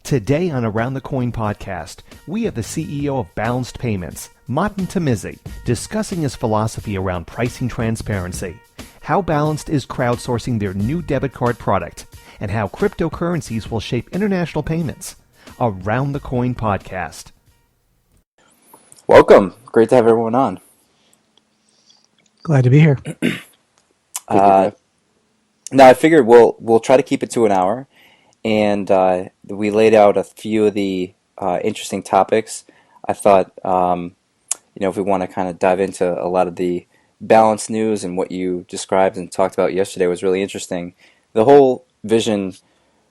Today on Around the Coin podcast, we have the CEO of BalancedPayments, Matin Tamizi, discussing his philosophy around pricing transparency, how Balanced is crowdsourcing their new debit card product, and how cryptocurrencies will shape international payments. Around the Coin podcast. Welcome. Great to have everyone on. Glad to be here. Now I figured we'll try to keep it to an hour, and we laid out a few of the interesting topics. I thought, if we want to kind of dive into a lot of the balance news and what you described and talked about yesterday was really interesting. The whole vision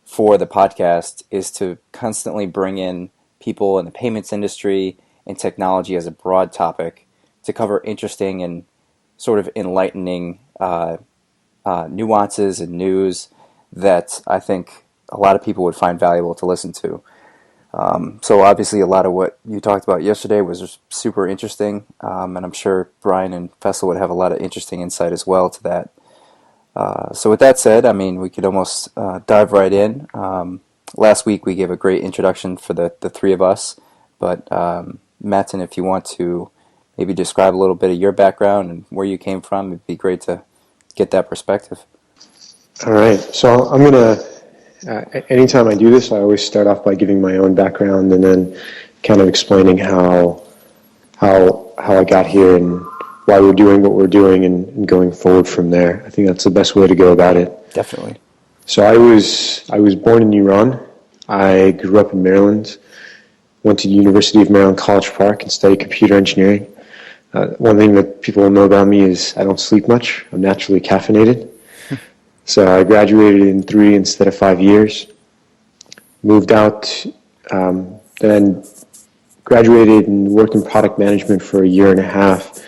for the podcast is to constantly bring in people in the payments industry and technology as a broad topic to cover interesting and sort of enlightening nuances and news that I think a lot of people would find valuable to listen to. So obviously a lot of what you talked about yesterday was just super interesting, and I'm sure Brian and Faisal would have a lot of interesting insight as well to that. So with that said, I mean, we could almost dive right in. Last week we gave a great introduction for the three of us, but Matin, if you want to maybe describe a little bit of your background and where you came from, it'd be great to get that perspective. All right. So I'm going to, anytime I do this, I always start off by giving my own background and then kind of explaining how I got here and why we're doing what we're doing and going forward from there. I think that's the best way to go about it. Definitely. So I was born in Iran. I grew up in Maryland, went to the University of Maryland College Park and studied computer engineering. One thing that people will know about me is I don't sleep much. I'm naturally caffeinated. So I graduated in 3 instead of 5 years. Moved out, then graduated and worked in product management for a year and a half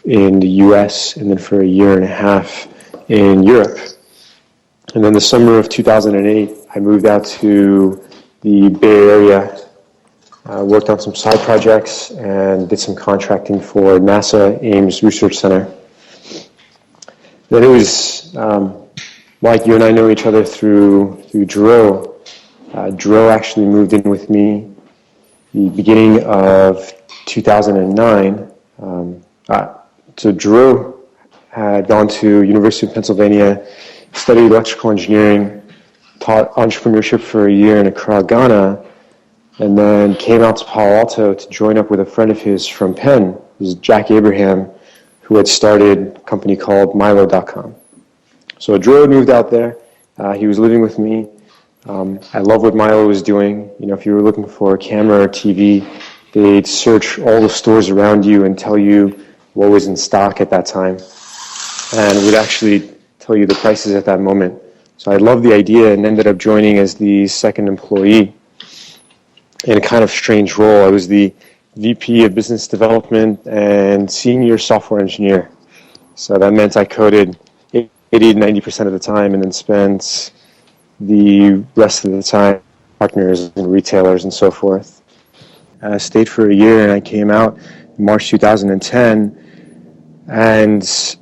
in the US and then for a year and a half in Europe. And then the summer of 2008, I moved out to the Bay Area, worked on some side projects and did some contracting for NASA Ames Research Center. Then it was, Mike, you and I know each other through Dro. Dro actually moved in with me the beginning of 2009. So Dro had gone to University of Pennsylvania, studied electrical engineering, taught entrepreneurship for a year in Accra, Ghana, and then came out to Palo Alto to join up with a friend of his from Penn, this is Jack Abraham, who had started a company called Milo.com. So Drew moved out there. He was living with me. I love what Milo was doing. You know, if you were looking for a camera or TV, they'd search all the stores around you and tell you what was in stock at that time, and would actually tell you the prices at that moment. So I loved the idea and ended up joining as the second employee in a kind of strange role. I was the VP of Business Development and Senior Software Engineer. So that meant I coded 80 to 90% of the time and then spent the rest of the time partners and retailers and so forth. I stayed for a year and I came out in March 2010. And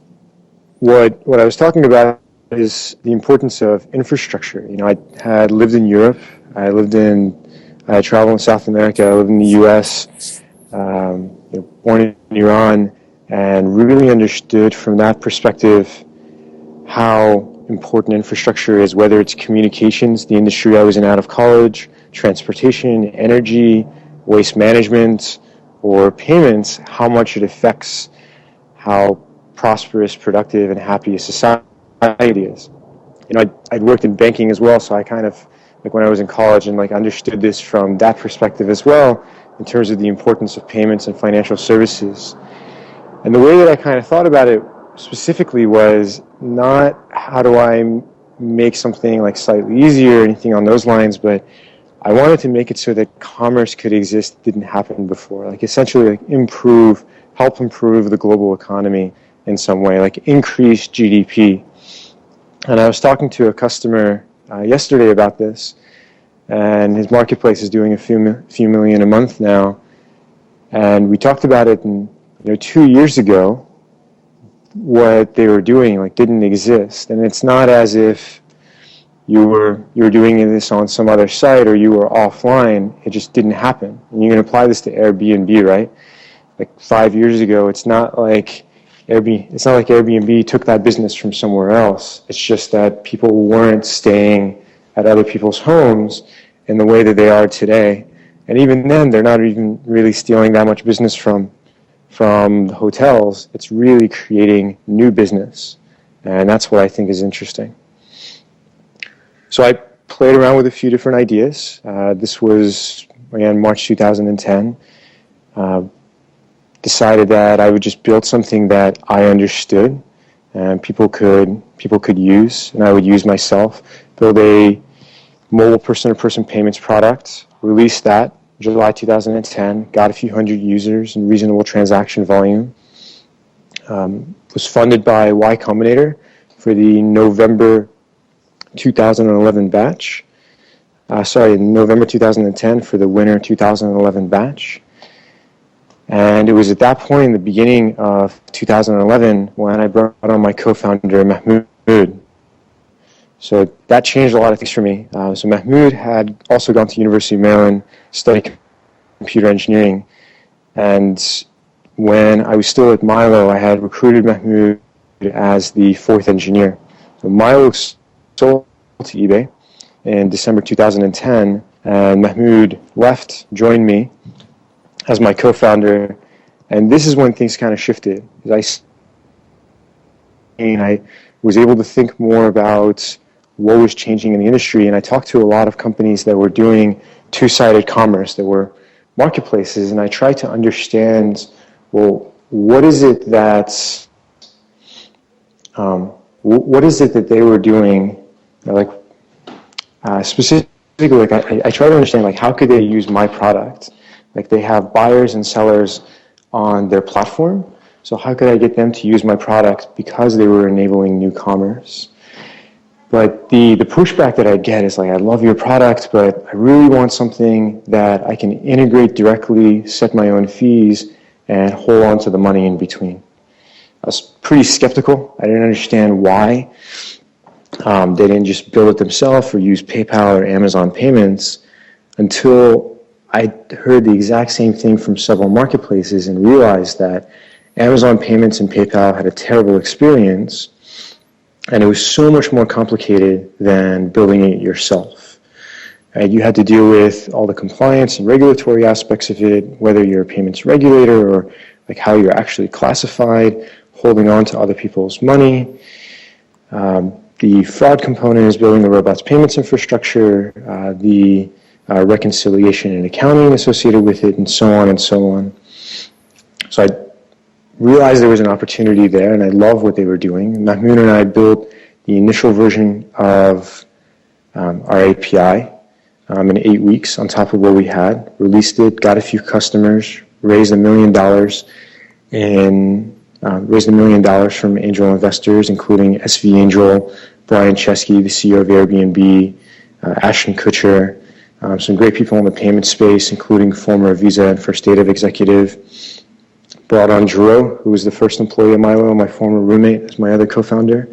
what I was talking about is the importance of infrastructure. You know, I had lived in Europe. I traveled in South America. I lived in the U.S., born in Iran, and really understood from that perspective how important infrastructure is, whether it's communications, the industry I was in out of college, transportation, energy, waste management, or payments, how much it affects how prosperous, productive, and happy a society is. You know, I'd worked in banking as well, so I kind of, like when I was in college and understood this from that perspective as well, in terms of the importance of payments and financial services. And the way that I kind of thought about it specifically was not how do I make something slightly easier or anything on those lines, but I wanted to make it so that commerce could exist that didn't happen before. Essentially help improve the global economy in some way, increase GDP. And I was talking to a customer yesterday about this, and his marketplace is doing a few million a month now. And we talked about it, and 2 years ago, what they were doing didn't exist. And it's not as if you were doing this on some other site or you were offline, it just didn't happen. And you can apply this to Airbnb, right? Like 5 years ago, it's not like Airbnb took that business from somewhere else. It's just that people weren't staying at other people's homes in the way that they are today. And even then, they're not even really stealing that much business from the hotels. It's really creating new business. And that's what I think is interesting. So I played around with a few different ideas. This was, again, March 2010. Decided that I would just build something that I understood and people could use, and I would use myself. Build a mobile person-to-person payments product, released that July 2010, got a few hundred users and reasonable transaction volume. Was funded by Y Combinator for the November 2011 batch. November 2010 for the winter 2011 batch. And it was at that point in the beginning of 2011 when I brought on my co-founder, Mahmoud. So that changed a lot of things for me. So Mahmoud had also gone to University of Maryland, studied computer engineering. And when I was still at Milo, I had recruited Mahmoud as the fourth engineer. So Milo sold to eBay in December 2010, and Mahmoud left, joined me as my co-founder, and this is when things kind of shifted. I was able to think more about what was changing in the industry, and I talked to a lot of companies that were doing two-sided commerce, that were marketplaces, and I tried to understand, well, what is it that they were doing, specifically, like I try to understand, like, how could they use my product? Like, they have buyers and sellers on their platform, so how could I get them to use my product because they were enabling new commerce? But the pushback that I get is like, I love your product, but I really want something that I can integrate directly, set my own fees, and hold on to the money in between. I was pretty skeptical. I didn't understand why they didn't just build it themselves or use PayPal or Amazon Payments until I heard the exact same thing from several marketplaces and realized that Amazon Payments and PayPal had a terrible experience, and it was so much more complicated than building it yourself. Right? You had to deal with all the compliance and regulatory aspects of it, whether you're a payments regulator or like how you're actually classified, holding on to other people's money. The fraud component is building the robots payments infrastructure, the reconciliation and accounting associated with it, and so on and so on. So I realized there was an opportunity there, and I love what they were doing. Mahmoud and I built the initial version of our API in 8 weeks on top of what we had, released it, got a few customers, raised $1 million from angel investors, including SV Angel, Brian Chesky, the CEO of Airbnb, Ashton Kutcher, some great people in the payment space, including former Visa and First Data executive. Brought on Jero, who was the first employee at Milo, my former roommate, as my other co-founder.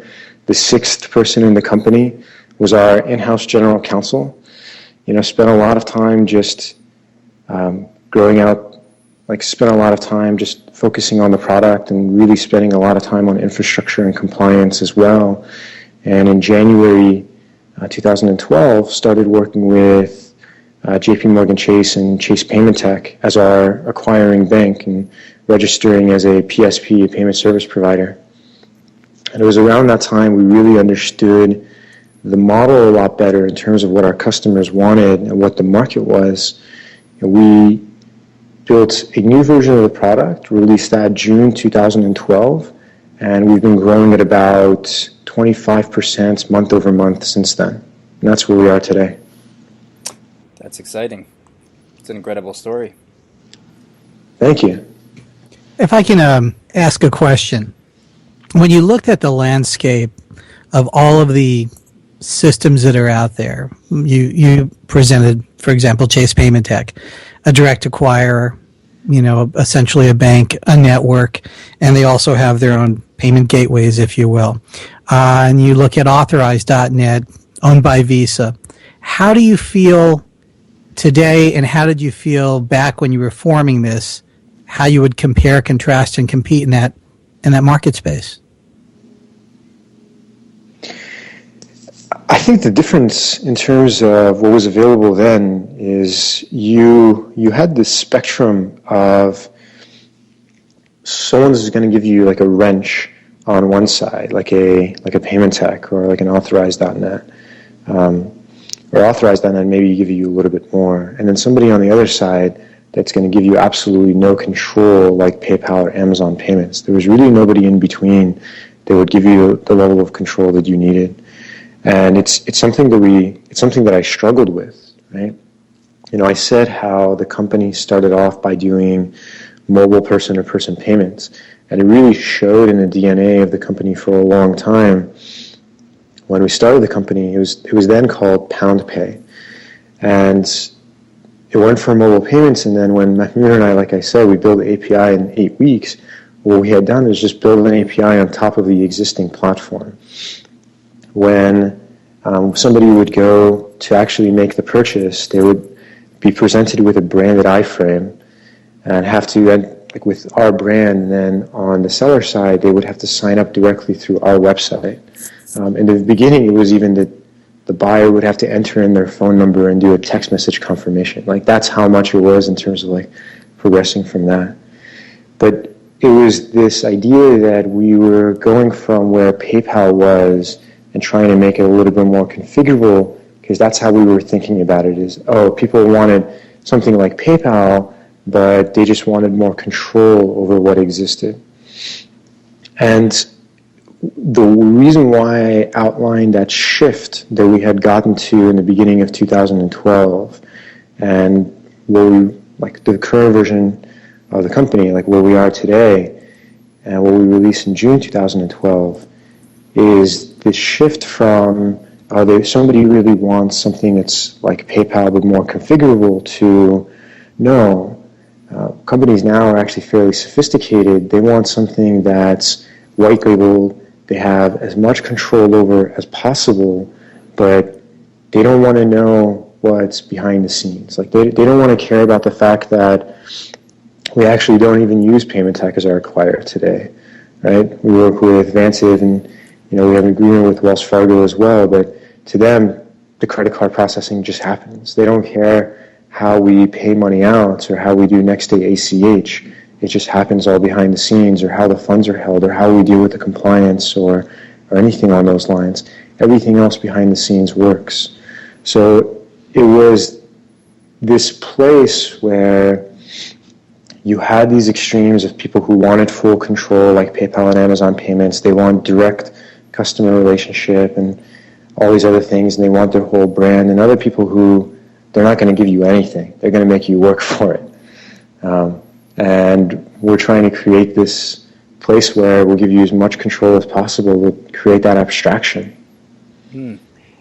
The sixth person in the company was our in-house general counsel. Spent a lot of time just growing out, spent a lot of time just focusing on the product and really spending a lot of time on infrastructure and compliance as well. And in January 2012, started working with JP Morgan Chase and Chase Payment Tech as our acquiring bank and registering as a PSP, a payment service provider. And it was around that time we really understood the model a lot better in terms of what our customers wanted and what the market was. And we built a new version of the product, released that June 2012, and we've been growing at about 25% month over month since then. And that's where we are today. That's exciting. It's an incredible story. Thank you. If I can ask a question. When you looked at the landscape of all of the systems that are out there, you presented, for example, Chase Payment Tech, a direct acquirer, essentially a bank, a network, and they also have their own payment gateways, if you will. And you look at Authorize.net, owned by Visa. How do you feel today, and how did you feel back when you were forming this? How you would compare, contrast, and compete in that market space? I think the difference in terms of what was available then is you had this spectrum of someone's going to give you like a wrench on one side, like a payment tech or like an authorized.net. Or authorized.net maybe give you a little bit more. And then somebody on the other side that's going to give you absolutely no control like PayPal or Amazon Payments. There was really nobody in between that would give you the level of control that you needed. And it's something that I struggled with, right? You know, I said how the company started off by doing mobile person-to-person payments, and it really showed in the DNA of the company for a long time. When we started the company, it was then called PoundPay, and it went for mobile payments. And then when Mahmoud and I, like I said, we built the API in 8 weeks. What we had done was just build an API on top of the existing platform. When somebody would go to actually make the purchase, they would be presented with a branded iframe and have to, like with our brand, and then on the seller side, they would have to sign up directly through our website. In the beginning, it was even that the buyer would have to enter in their phone number and do a text message confirmation. Like that's how much it was in terms of like progressing from that. But it was this idea that we were going from where PayPal was and trying to make it a little bit more configurable, because that's how we were thinking about it is, oh, people wanted something like PayPal, but they just wanted more control over what existed. And the reason why I outlined that shift that we had gotten to in the beginning of 2012 and where we, like the current version of the company, like where we are today and what we released in June 2012, is the shift from somebody really wants something that's like PayPal but more configurable to no. Companies now are actually fairly sophisticated. They want something that's white labeled. They have as much control over as possible, but they don't want to know what's behind the scenes. Like they don't want to care about the fact that we actually don't even use payment tech as our acquirer today, right? We work with Vantiv, and we have an agreement with Wells Fargo as well, but to them, the credit card processing just happens. They don't care how we pay money out or how we do next day ACH. It just happens all behind the scenes, or how the funds are held, or how we deal with the compliance, or anything on those lines. Everything else behind the scenes works. So it was this place where you had these extremes of people who wanted full control, like PayPal and Amazon Payments. They want direct customer relationship and all these other things, and they want their whole brand. And other people who, they're not going to give you anything. They're going to make you work for it. And we're trying to create this place where we'll give you as much control as possible. We'll create that abstraction.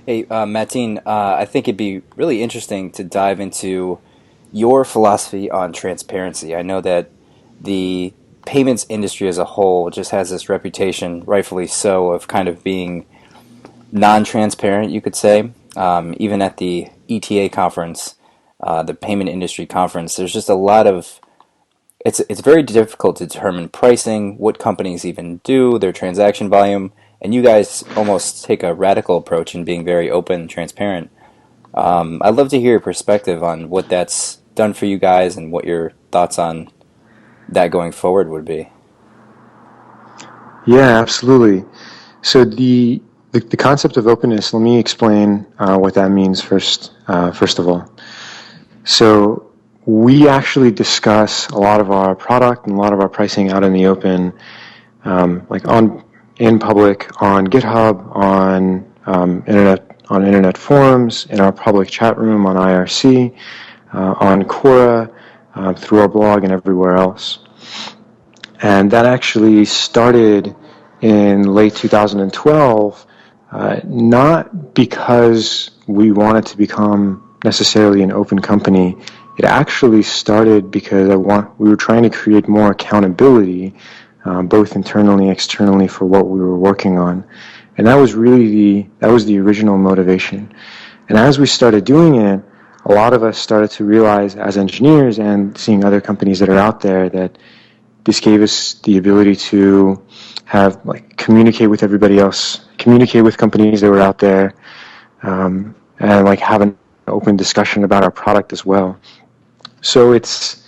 Hey, Matin, I think it'd be really interesting to dive into your philosophy on transparency. I know that the payments industry as a whole just has this reputation, rightfully so, of kind of being non-transparent, you could say. Even at the ETA conference, the payment industry conference, there's just a lot of it's very difficult to determine pricing, what companies even do, their transaction volume, and you guys almost take a radical approach in being very open and transparent. I'd love to hear your perspective on what that's done for you guys and what your thoughts on that going forward would be. Yeah, absolutely. So the concept of openness, let me explain what that means first of all. So we actually discuss a lot of our product and a lot of our pricing out in the open, in public, on GitHub, on internet forums, in our public chat room, on IRC, on Quora, through our blog, and everywhere else. And that actually started in late 2012, not because we wanted to become necessarily an open company. It actually started because we were trying to create more accountability, both internally and externally, for what we were working on. And that was really the original motivation. And as we started doing it, a lot of us started to realize as engineers and seeing other companies that are out there that this gave us the ability to have communicate with everybody else, communicate with companies that were out there, and have an open discussion about our product as well. So it's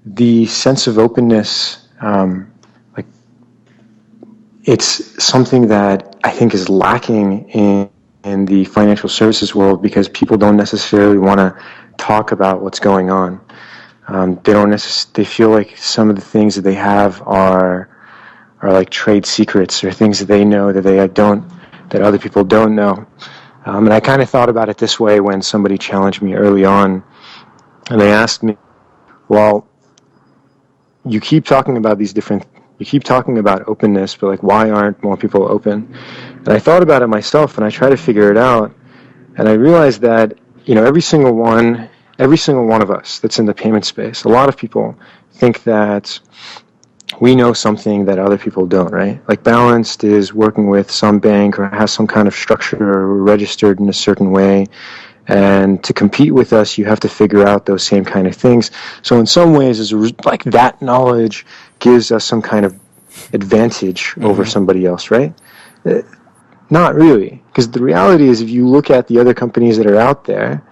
the sense of openness. It's something that I think is lacking in the financial services world because people don't necessarily want to talk about what's going on. They feel like some of the things that they have are like trade secrets or things that they know that other people don't know. And I kind of thought about it this way when somebody challenged me early on, and they asked me, "Well, you keep talking about openness, but why aren't more people open?" And I thought about it myself, and I tried to figure it out, and I realized that every single one of us that's in the payment space, a lot of people think that we know something that other people don't, right? Like Balanced is working with some bank or has some kind of structure or registered in a certain way. And to compete with us, you have to figure out those same kind of things. So in some ways, that knowledge gives us some kind of advantage over somebody else, right? Not really. Because the reality is, if you look at the other companies that are out there,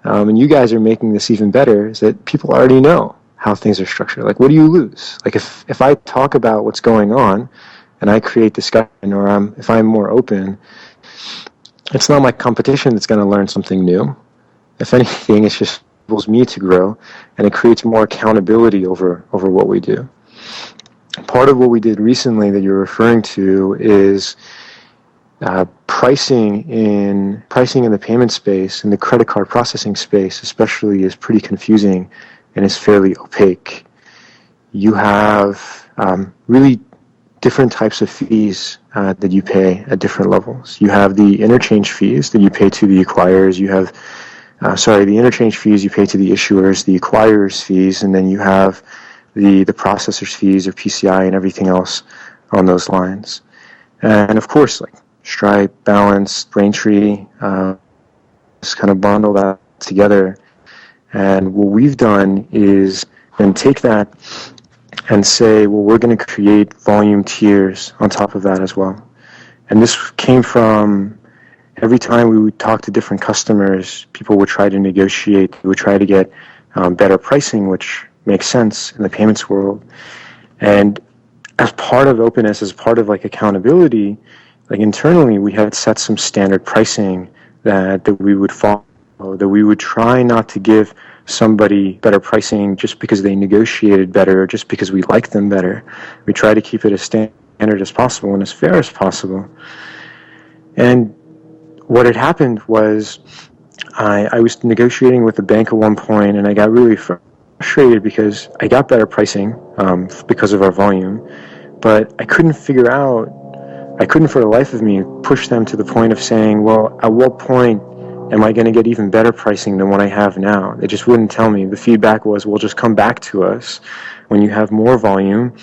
and you guys are making this even better, is that people already know how things are structured. What do you lose? If I talk about what's going on and I create discussion, or if I'm more open, it's not my competition that's going to learn something new. If anything, it just enables me to grow, and it creates more accountability over what we do. Part of what we did recently that you're referring to is pricing in the payment space, in the credit card processing space especially, is pretty confusing and is fairly opaque. You have really different types of fees that you pay at different levels. You have the interchange fees that you pay to the acquirers. You have, the interchange fees you pay to the issuers, the acquirers' fees, and then you have the processor's fees, or PCI, and everything else on those lines. And of course, Stripe, Balance, Braintree, just kind of bundle that together. And what we've done is then take that and say, well, we're going to create volume tiers on top of that as well. And this came from every time we would talk to different customers, people would try to negotiate, they would try to get better pricing, which makes sense in the payments world. And as part of openness, as part of accountability, internally we had set some standard pricing that we would follow, that we would try not to give somebody better pricing just because they negotiated better or just because we like them better. We try to keep it as standard as possible and as fair as possible. And what had happened was I was negotiating with the bank at one point, and I got really frustrated because I got better pricing because of our volume, but I couldn't for the life of me push them to the point of saying, well, at what point am I going to get even better pricing than what I have now? They just wouldn't tell me. The feedback was, well, just come back to us when you have more volume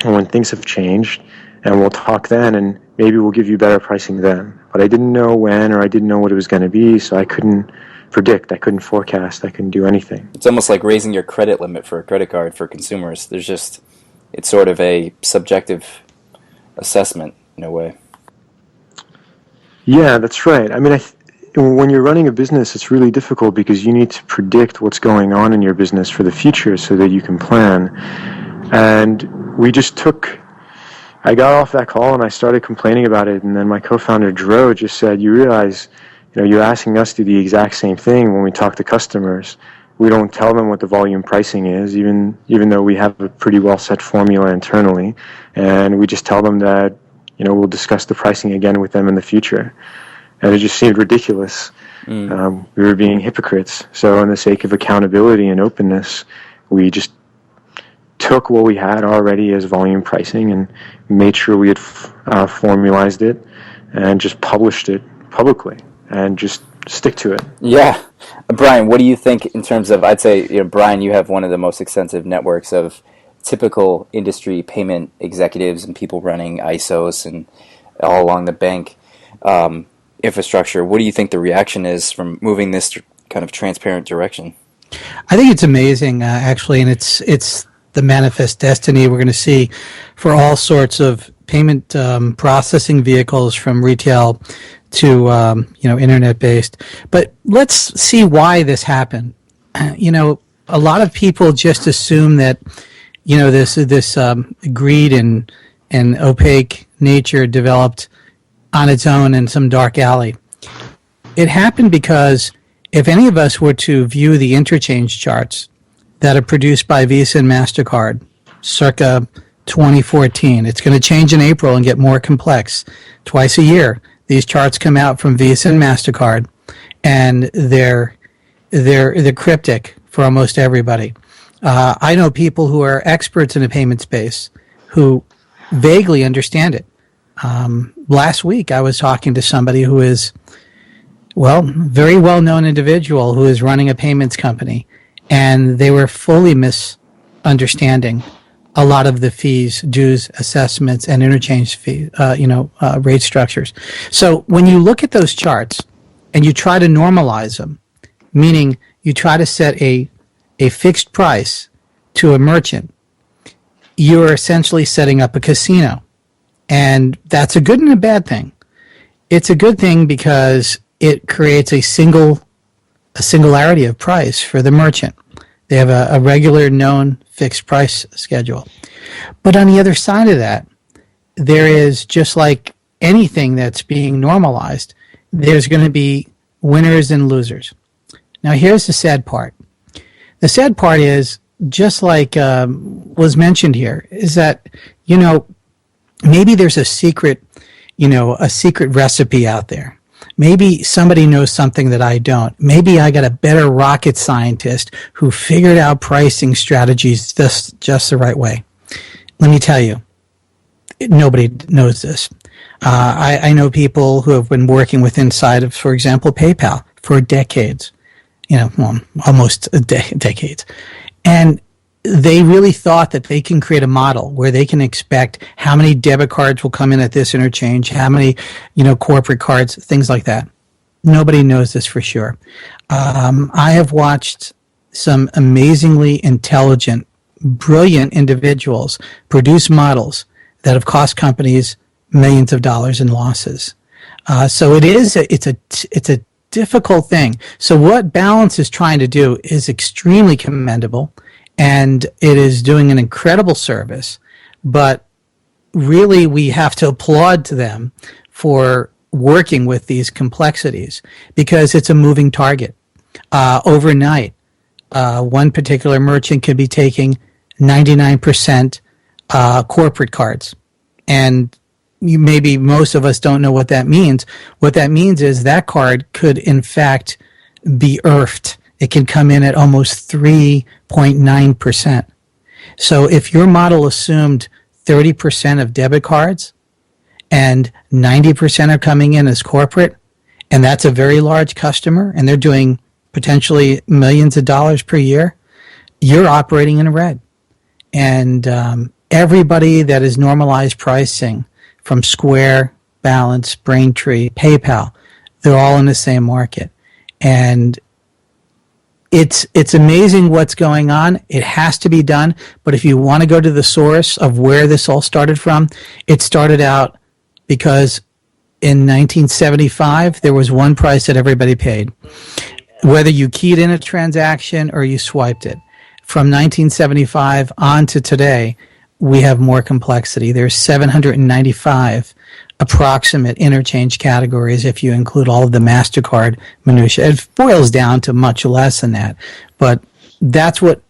and when things have changed, and we'll talk then, and maybe we'll give you better pricing then. But I didn't know when, or I didn't know what it was going to be, so I couldn't predict, I couldn't forecast, I couldn't do anything. It's almost like raising your credit limit for a credit card for consumers. It's sort of a subjective assessment in a way. Yeah, that's right. I mean, when you're running a business, it's really difficult because you need to predict what's going on in your business for the future so that you can plan. And I got off that call and I started complaining about it, and then my co-founder Dro just said, you realize, you're asking us to do the exact same thing when we talk to customers. We don't tell them what the volume pricing is, even though we have a pretty well set formula internally, and we just tell them that, we'll discuss the pricing again with them in the future. And it just seemed ridiculous. We were being hypocrites. So in the sake of accountability and openness, we just took what we had already as volume pricing and made sure we had formalized it and just published it publicly and just stick to it. Yeah. Brian, what do you think in terms of, I'd say, Brian, you have one of the most extensive networks of typical industry payment executives and people running ISOs and all along the bank infrastructure. What do you think the reaction is from moving this kind of transparent direction? I think it's amazing, actually, and it's the manifest destiny we're going to see for all sorts of payment processing vehicles, from retail to internet based. But let's see why this happened. A lot of people just assume that this greed and opaque nature developed on its own in some dark alley. It happened because if any of us were to view the interchange charts that are produced by Visa and MasterCard circa 2014, it's going to change in April and get more complex. Twice a year, these charts come out from Visa and MasterCard, and they're cryptic for almost everybody. I know people who are experts in the payment space who vaguely understand it. Last week, I was talking to somebody who is, very well-known individual who is running a payments company, and they were fully misunderstanding a lot of the fees, dues, assessments, and interchange fee, rate structures. So when you look at those charts and you try to normalize them, meaning you try to set a fixed price to a merchant, you're essentially setting up a casino. And that's a good and a bad thing. It's a good thing because it creates a singularity of price for the merchant. They have a regular known fixed price schedule. But on the other side of that, there is, just like anything that's being normalized, there's going to be winners and losers. Now here's the sad part. The sad part is, just like was mentioned here, is that, maybe there's a secret recipe out there. Maybe somebody knows something that I don't. Maybe I got a better rocket scientist who figured out pricing strategies just the right way. Let me tell you, nobody knows this. I know people who have been working with inside of, for example, PayPal for decades, almost decades. And they really thought that they can create a model where they can expect how many debit cards will come in at this interchange, how many, corporate cards, things like that. Nobody knows this for sure. I have watched some amazingly intelligent, brilliant individuals produce models that have cost companies millions of dollars in losses. So it's a difficult thing. So what Balance is trying to do is extremely commendable. And it is doing an incredible service, but really we have to applaud to them for working with these complexities, because it's a moving target. Overnight, one particular merchant could be taking 99% corporate cards. And maybe most of us don't know what that means. What that means is that card could, in fact, be IRFed. It can come in at almost 3.9%. So if your model assumed 30% of debit cards and 90% are coming in as corporate, and that's a very large customer, and they're doing potentially millions of dollars per year, you're operating in the red. And everybody that is normalized pricing, from Square, Balance, Braintree, PayPal, they're all in the same market. And it's amazing what's going on. It has to be done. But if you want to go to the source of where this all started from, it started out because in 1975, there was one price that everybody paid, whether you keyed in a transaction or you swiped it. From 1975 on to today, we have more complexity. There's 795 approximate interchange categories if you include all of the MasterCard minutiae. It boils down to much less than that, but that's what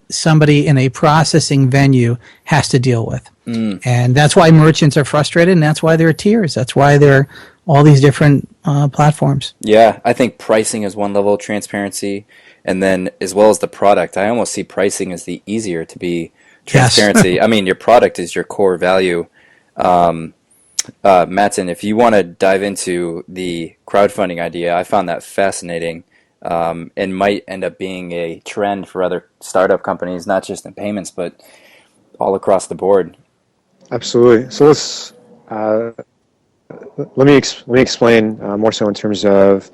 somebody in a processing venue has to deal with. And that's why merchants are frustrated, and that's why there are tiers. That's why there are all these different platforms. Yeah, I think pricing is one level of transparency, and then as well as the product, I almost see pricing as the easier to be transparency. Yes. I mean, your product is your core value. Matin, if you want to dive into the crowdfunding idea, I found that fascinating, and might end up being a trend for other startup companies, not just in payments, but all across the board. Absolutely. So let's let me explain more so in terms of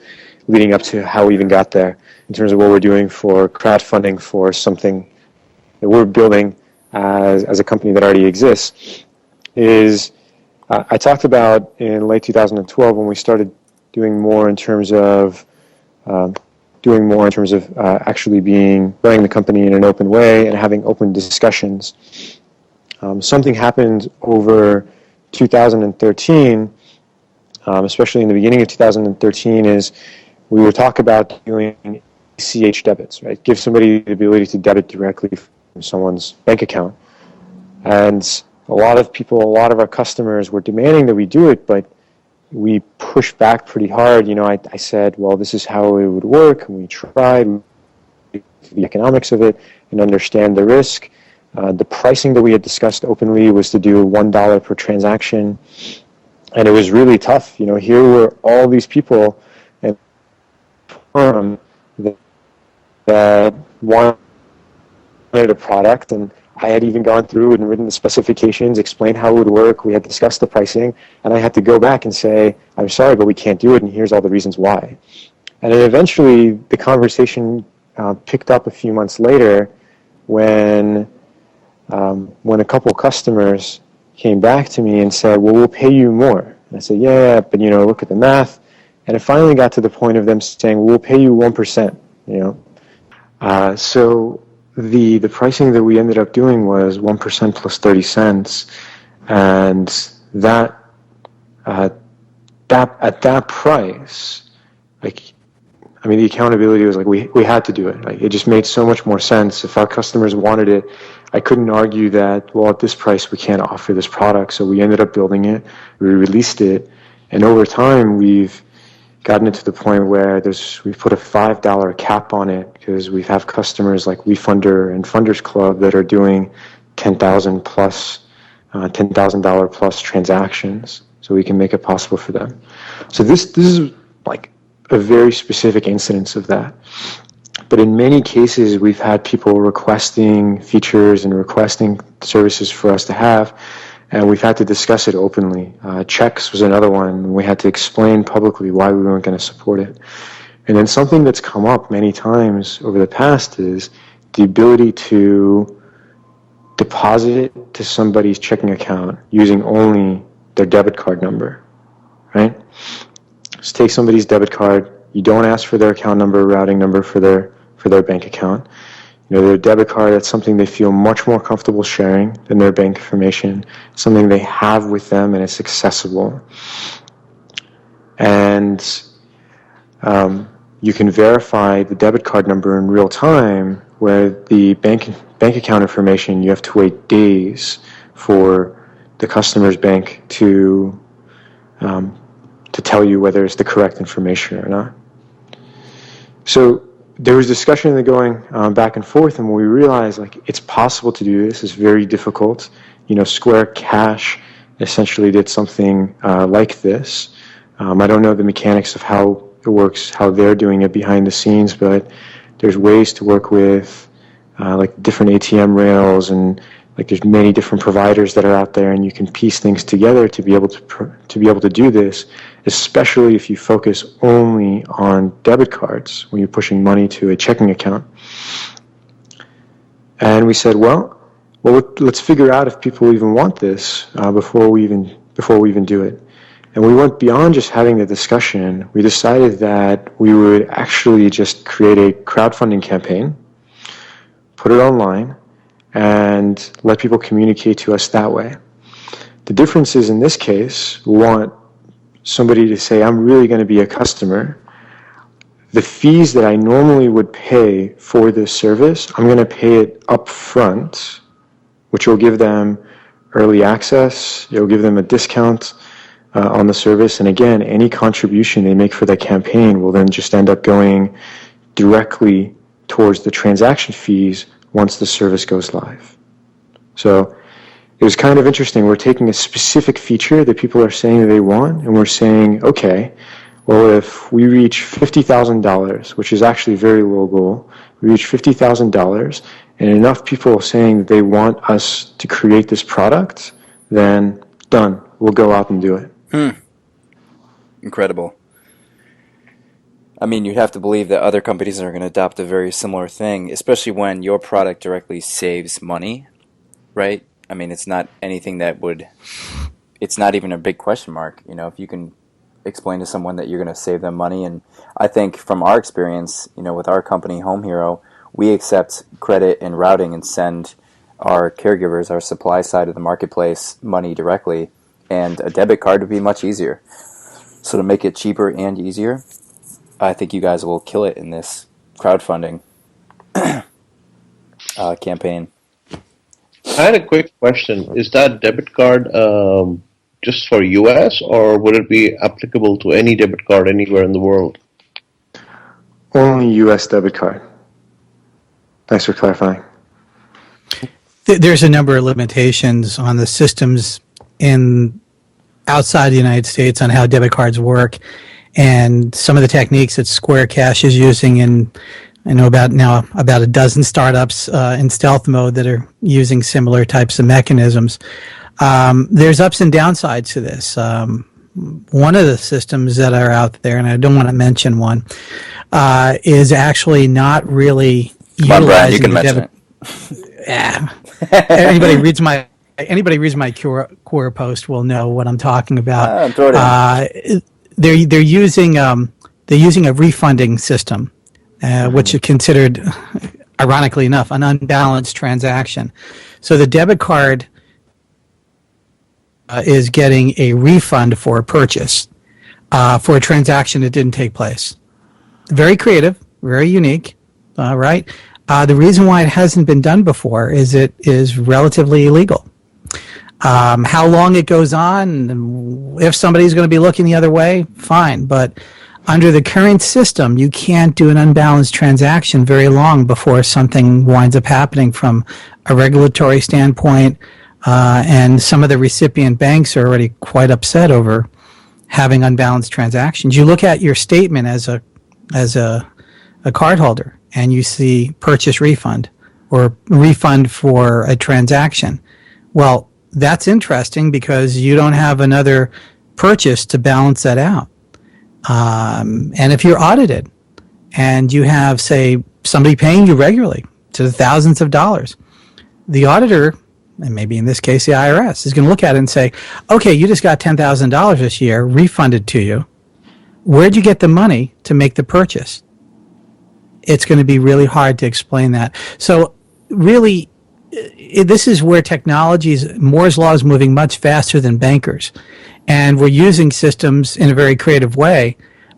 leading up to how we even got there, in terms of what we're doing for crowdfunding for something that we're building as a company that already exists. Is I talked about in late 2012 when we started doing more in terms of actually running the company in an open way and having open discussions. Something happened over 2013, especially in the beginning of 2013, is we would talk about doing ACH debits, right? Give somebody the ability to debit directly from someone's bank account. And a lot of our customers were demanding that we do it, but we pushed back pretty hard. I said, well, this is how it would work, and we tried the economics of it and understand the risk. The pricing that we had discussed openly was to do $1 per transaction, and it was really tough. Here were all these people and that wanted a product, and I had even gone through and written the specifications, explained how it would work. We had discussed the pricing, and I had to go back and say, I'm sorry, but we can't do it, and here's all the reasons why. And then eventually the conversation picked up a few months later when a couple customers came back to me and said, well, we'll pay you more. And I said, yeah, but look at the math. And it finally got to the point of them saying, we'll pay you 1%. So the pricing that we ended up doing was 1% plus 30 cents, and that at that price, the accountability was we had to do it. It just made so much more sense. If our customers wanted it, I couldn't argue that, well, at this price we can't offer this product. So we ended up building it, we released it, and over time we've gotten it to the point where we've put a $5 cap on it, because we have customers like WeFunder and Funders Club that are doing $10,000 plus transactions, so we can make it possible for them. So this is a very specific instance of that. But in many cases, we've had people requesting features and requesting services for us to have, and we've had to discuss it openly. Checks was another one. We had to explain publicly why we weren't going to support it. And then something that's come up many times over the past is the ability to deposit it to somebody's checking account using only their debit card number, right? Just take somebody's debit card. You don't ask for their account number, routing number for their bank account. Their debit card, that's something they feel much more comfortable sharing than their bank information. It's something they have with them, and it's accessible. And you can verify the debit card number in real time, where the bank account information, you have to wait days for the customer's bank to tell you whether it's the correct information or not. So there was discussion going back and forth, and when we realized it's possible to do this, it's very difficult. Square Cash essentially did something like this. I don't know the mechanics of how it works, how they're doing it behind the scenes, but there's ways to work with different ATM rails, and there's many different providers that are out there, and you can piece things together to be able to do this, especially if you focus only on debit cards when you're pushing money to a checking account. And we said, well, let's figure out if people even want this before we even do it. And we went beyond just having the discussion. We decided that we would actually just create a crowdfunding campaign, put it online, and let people communicate to us that way. The difference is, in this case, we want somebody to say, I'm really going to be a customer. The fees that I normally would pay for this service, I'm going to pay it up front, which will give them early access. It will give them a discount on the service. And again, any contribution they make for that campaign will then just end up going directly towards the transaction fees once the service goes live. So it was kind of interesting. We're taking a specific feature that people are saying that they want, and we're saying, okay, well, if we reach $50,000, which is actually a very low goal, we reach $50,000, and enough people saying that they want us to create this product, then done. We'll go out and do it. incredible. I mean, you'd have to believe that other companies are going to adopt a very similar thing, especially when your product directly saves money, right? I mean, it's not anything that would, it's not even a big question mark. You know, if you can explain to someone that you're going to save them money. And I think from our experience, you know, with our company, Home Hero, we accept credit and routing and send our caregivers, our supply side of the marketplace, money directly. And a debit card would be much easier. So to make it cheaper and easier, I think you guys will kill it in this crowdfunding campaign. I had a quick question. Is that debit card just for US, or would it be applicable to any debit card anywhere in the world? Only US debit card. Thanks for clarifying. There's a number of limitations on the systems outside the United States on how debit cards work, and some of the techniques that Square Cash is using, and I know about a dozen startups in stealth mode that are using similar types of mechanisms. There's ups and downsides to this. One of the systems that are out there, and I don't want to mention one, is actually not really Come on, Brian, you utilizing can the mention debit. it. Yeah. Anybody reads my Quora post will know what I'm talking about. Throw it in. They're using a refunding system, which is considered, ironically enough, an unbalanced transaction. So the debit card is getting a refund for a purchase for a transaction that didn't take place. Very creative, very unique, right? The reason why it hasn't been done before is it is relatively illegal. How long it goes on, if somebody's going to be looking the other way, fine. But under the current system, you can't do an unbalanced transaction very long before something winds up happening from a regulatory standpoint. And some of the recipient banks are already quite upset over having unbalanced transactions. You look at your statement as a cardholder, and you see purchase refund or refund for a transaction. Well, that's interesting because you don't have another purchase to balance that out. And if you're audited and you have, say, somebody paying you regularly to the thousands of dollars, the auditor, and maybe in this case the IRS, is going to look at it and say, okay, you just got $10,000 this year refunded to you. Where'd you get the money to make the purchase? It's going to be really hard to explain that. So really, this is where Moore's Law is moving much faster than bankers. And we're using systems in a very creative way,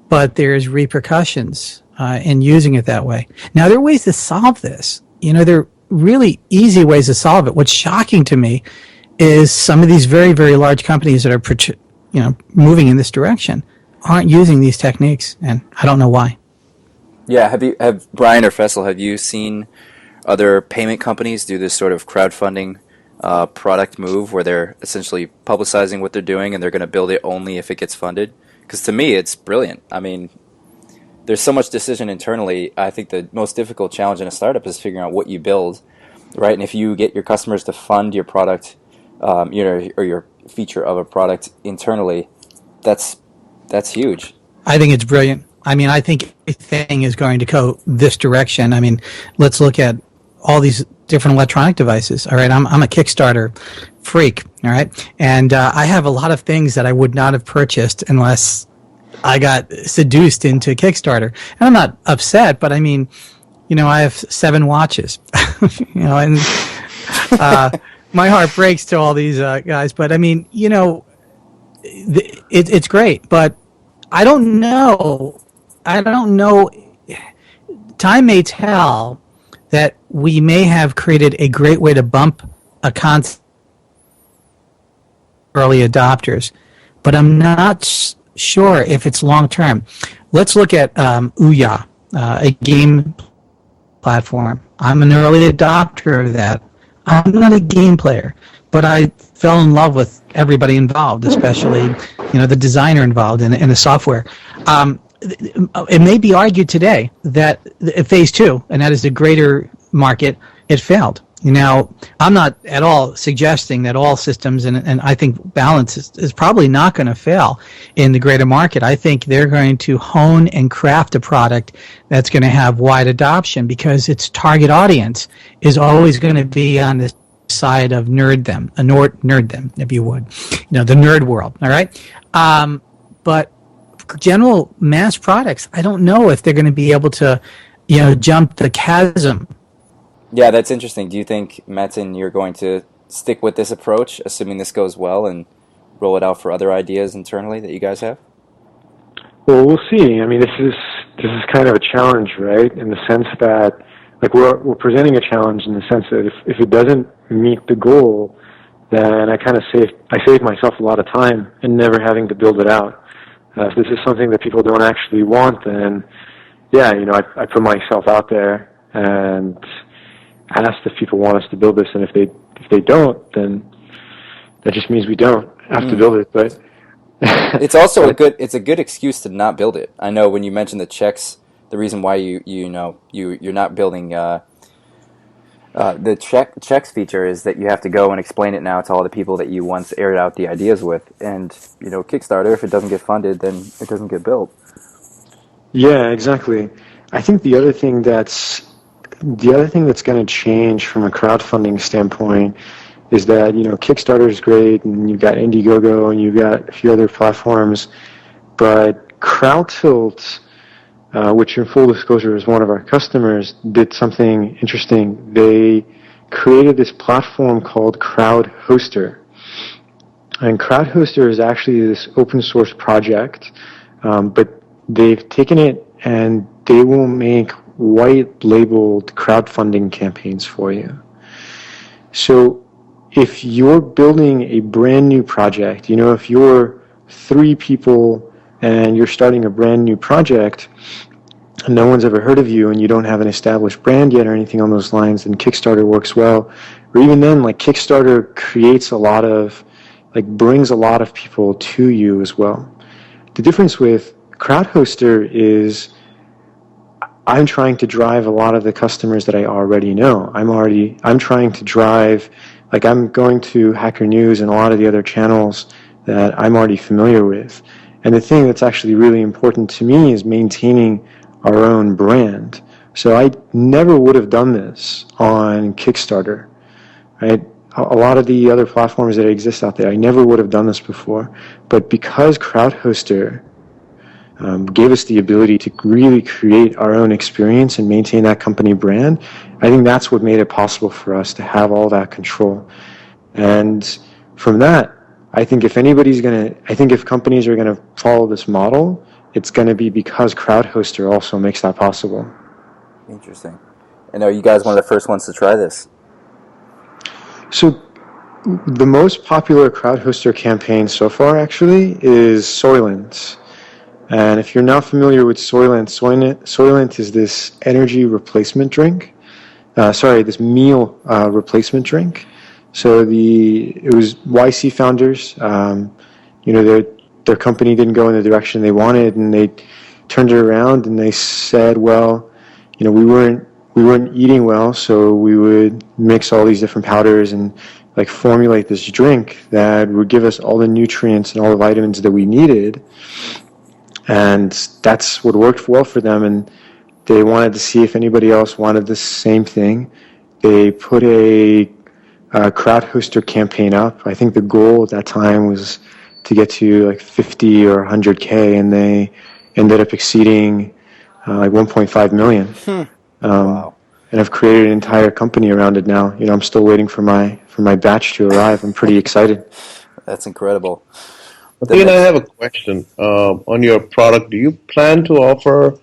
but there's repercussions in using it that way. Now, there are ways to solve this. You know, there are really easy ways to solve it. What's shocking to me is some of these very, very large companies that are, moving in this direction aren't using these techniques, and I don't know why. Yeah, have Brian or Faisal, have you seen other payment companies do this sort of crowdfunding product move where they're essentially publicizing what they're doing and they're going to build it only if it gets funded? Because to me, it's brilliant. I mean, there's so much decision internally. I think the most difficult challenge in a startup is figuring out what you build, right? And if you get your customers to fund your product, or your feature of a product internally, that's huge. I think it's brilliant. I mean, I think everything is going to go this direction. I mean, let's look at all these different electronic devices. All right, I'm a Kickstarter freak. All right, and I have a lot of things that I would not have purchased unless I got seduced into Kickstarter. And I'm not upset, but I mean, I have 7 watches. And my heart breaks to all these guys. But I mean, it's great. But I don't know. Time may tell that we may have created a great way to bump a concept early adopters, but I'm not sure if it's long term. Let's look at Ouya, a game platform. I'm an early adopter of that. I'm not a game player, but I fell in love with everybody involved, especially the designer involved in the software. It may be argued today that phase 2, and that is the greater market, it failed. Now, I'm not at all suggesting that all systems, and I think Balance is probably not going to fail in the greater market. I think they're going to hone and craft a product that's going to have wide adoption because its target audience is always going to be on the side of nerd them, if you would, the nerd world. All right, but general mass products, I don't know if they're going to be able to, jump the chasm. Yeah, that's interesting. Do you think, Matin, you're going to stick with this approach, assuming this goes well, and roll it out for other ideas internally that you guys have? Well, we'll see. I mean, this is kind of a challenge, right? In the sense that, like, we're presenting a challenge in the sense that if it doesn't meet the goal, then I save myself a lot of time and never having to build it out. If this is something that people don't actually want, then yeah, I put myself out there and asked if people want us to build this, and if they don't, then that just means we don't have to build it. But it's also a good excuse to not build it. I know when you mentioned the checks, the reason why you're not building the checks feature is that you have to go and explain it now to all the people that you once aired out the ideas with, and Kickstarter, if it doesn't get funded, then it doesn't get built. Yeah, exactly. I think the other thing that's going to change from a crowdfunding standpoint is that, Kickstarter is great, and you've got Indiegogo, and you've got a few other platforms, but CrowdTilt, which in full disclosure is one of our customers, did something interesting. They created this platform called CrowdHoster. And CrowdHoster is actually this open source project, but they've taken it and they will make white labeled crowdfunding campaigns for you. So if you're building a brand new project, if you're 3 people and you're starting a brand new project and no one's ever heard of you and you don't have an established brand yet or anything on those lines, then Kickstarter works well. Or even then, like, Kickstarter creates brings a lot of people to you as well. The difference with CrowdHoster is I'm trying to drive a lot of the customers that I already know. I'm trying to drive, I'm going to Hacker News and a lot of the other channels that I'm already familiar with. And the thing that's actually really important to me is maintaining our own brand. So I never would have done this on Kickstarter, right? A lot of the other platforms that exist out there, I never would have done this before. But because CrowdHoster gave us the ability to really create our own experience and maintain that company brand, I think that's what made it possible for us to have all that control. And from that, I think if companies are going to follow this model, it's going to be because CrowdHoster also makes that possible. Interesting. And are you guys one of the first ones to try this? So the most popular CrowdHoster campaign so far actually is Soylent. And if you're not familiar with Soylent is this energy replacement drink. This meal replacement drink. So it was YC founders. Their company didn't go in the direction they wanted, and they turned it around and they said, well, we weren't eating well, so we would mix all these different powders and formulate this drink that would give us all the nutrients and all the vitamins that we needed. And that's what worked well for them, and they wanted to see if anybody else wanted the same thing. They put a CrowdHoster campaign up. I think the goal at that time was to get to 50 or 100K, and they ended up exceeding 1.5 million. Wow. And I've created an entire company around it now. I'm still waiting for my batch to arrive. I'm pretty excited. That's incredible. Then I have a question. On your product, do you plan to offer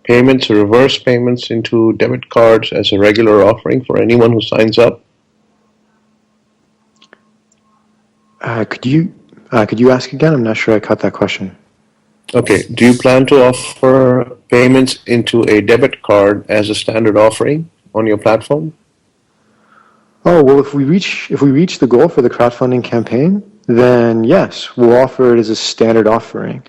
payments or reverse payments into debit cards as a regular offering for anyone who signs up? Could you ask again? I'm not sure I caught that question. Okay. Do you plan to offer payments into a debit card as a standard offering on your platform? Oh, well, if we reach the goal for the crowdfunding campaign, then yes, we'll offer it as a standard offering.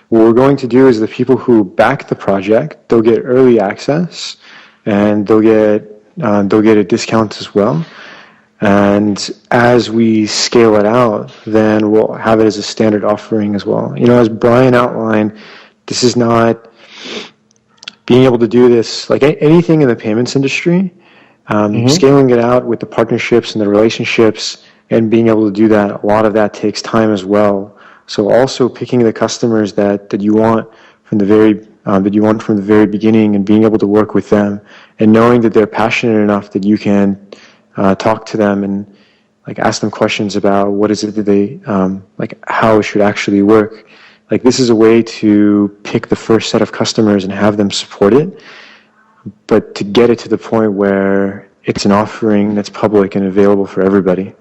What we're going to do is the people who back the project, they'll get early access, and they'll get they'll get a discount as well. And as we scale it out, then we'll have it as a standard offering as well. As Brian outlined, this is not being able to do this like anything in the payments industry. Scaling it out with the partnerships and the relationships and being able to do that, a lot of that takes time as well. So also picking the customers that you want from the very beginning and being able to work with them and knowing that they're passionate enough that you can talk to them and like ask them questions about what is it that they like how it should actually work. Like this is a way to pick the first set of customers and have them support it, but to get it to the point where it's an offering that's public and available for everybody.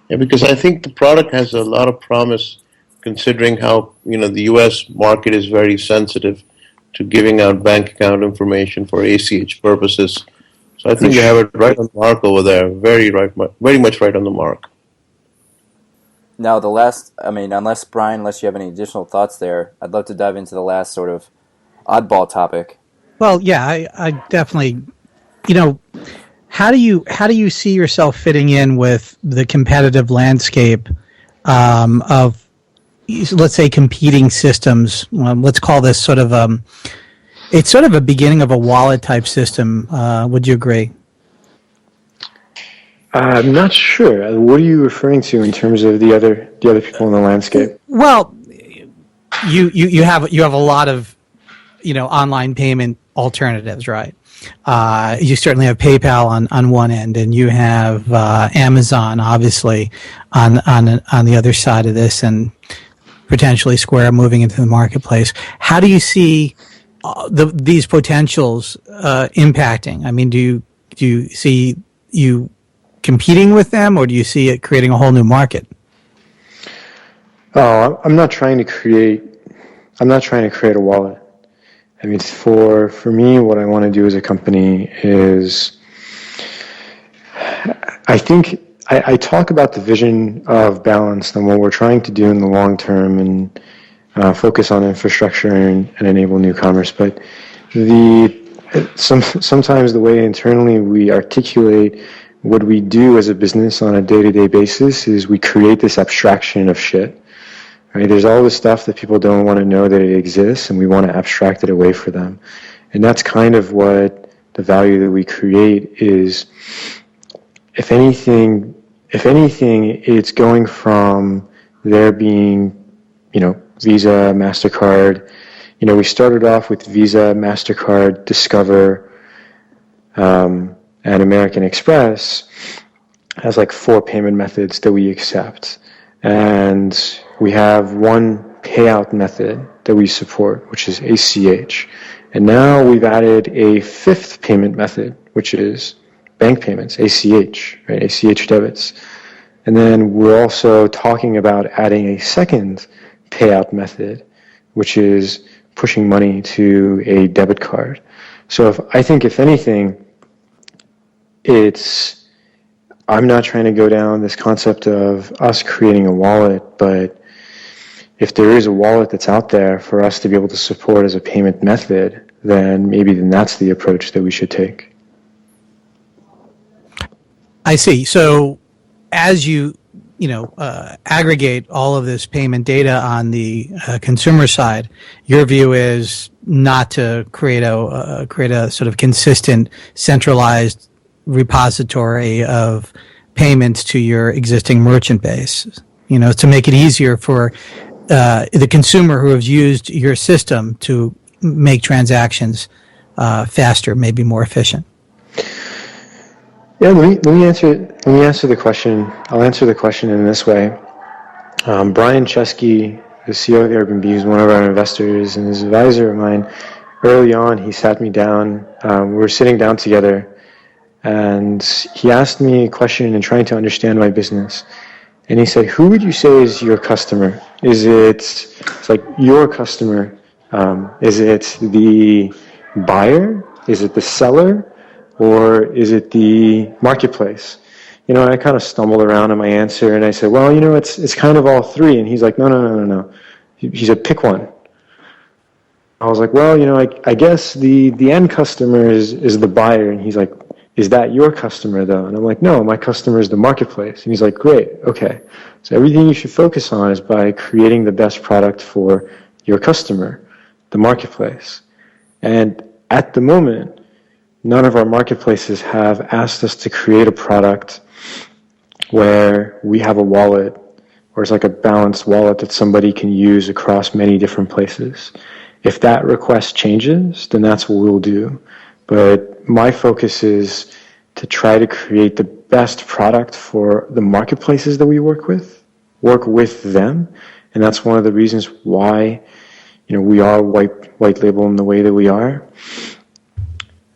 Yeah, because I think the product has a lot of promise, considering how the U.S. market is very sensitive to giving out bank account information for ACH purposes. So I think you have it right on the mark over there, very much right on the mark. Now, unless you have any additional thoughts there, I'd love to dive into the last sort of oddball topic. Well, yeah, I definitely, how do you see yourself fitting in with the competitive landscape of, let's say, competing systems? Let's call this sort of it's sort of a beginning of a wallet type system. Would you agree? I'm not sure. What are you referring to in terms of the other people in the landscape? Well, you have a lot of online payment alternatives, right? You certainly have PayPal on one end, and you have Amazon, obviously, on the other side of this, and potentially Square moving into the marketplace. How do you see these potentials impacting? I mean, do you see you competing with them, or do you see it creating a whole new market? Oh, I'm not trying to create a wallet. I mean, for me, what I want to do as a company is, I think I talk about the vision of Balanced and what we're trying to do in the long term and focus on infrastructure and enable new commerce. But sometimes the way internally we articulate what we do as a business on a day-to-day basis is we create this abstraction of shit. Right? There's all this stuff that people don't want to know that it exists, and we want to abstract it away for them. And that's kind of what the value that we create is. If anything, it's going from there being, Visa, MasterCard. We started off with Visa, MasterCard, Discover, and American Express as like 4 payment methods that we accept. And we have one payout method that we support, which is ACH. And now we've added a 5th payment method, which is bank payments, ACH, right? ACH debits. And then we're also talking about adding a 2nd payout method, which is pushing money to a debit card. So if anything, I'm not trying to go down this concept of us creating a wallet, but if there is a wallet that's out there for us to be able to support as a payment method, then that's the approach that we should take. I see. So as you aggregate all of this payment data on the consumer side, your view is not to create a sort of consistent, centralized repository of payments to your existing merchant base, to make it easier for the consumer who has used your system to make transactions faster, maybe more efficient. Yeah, let me answer the question. I'll answer the question in this way. Brian Chesky, the CEO of Airbnb, is one of our investors and is an advisor of mine. Early on, he sat me down. We were sitting down together, and he asked me a question and trying to understand my business. And he said, "Who would you say is your customer? It's like your customer? Is it the buyer? Is it the seller? Or is it the marketplace?" And I kind of stumbled around in my answer, and I said, "Well, it's kind of all three." And he's like, "No. He said, "Pick one." I was like, well, I guess the end customer is the buyer. And he's like, is that your customer though? And I'm like, no, my customer is the marketplace. And he's like, great, okay. So everything you should focus on is by creating the best product for your customer, the marketplace. And at the moment, none of our marketplaces have asked us to create a product where we have a wallet, or it's like a balanced wallet that somebody can use across many different places. If that request changes, then that's what we'll do. But my focus is to try to create the best product for the marketplaces that we work with them. And that's one of the reasons why, we are white label in the way that we are.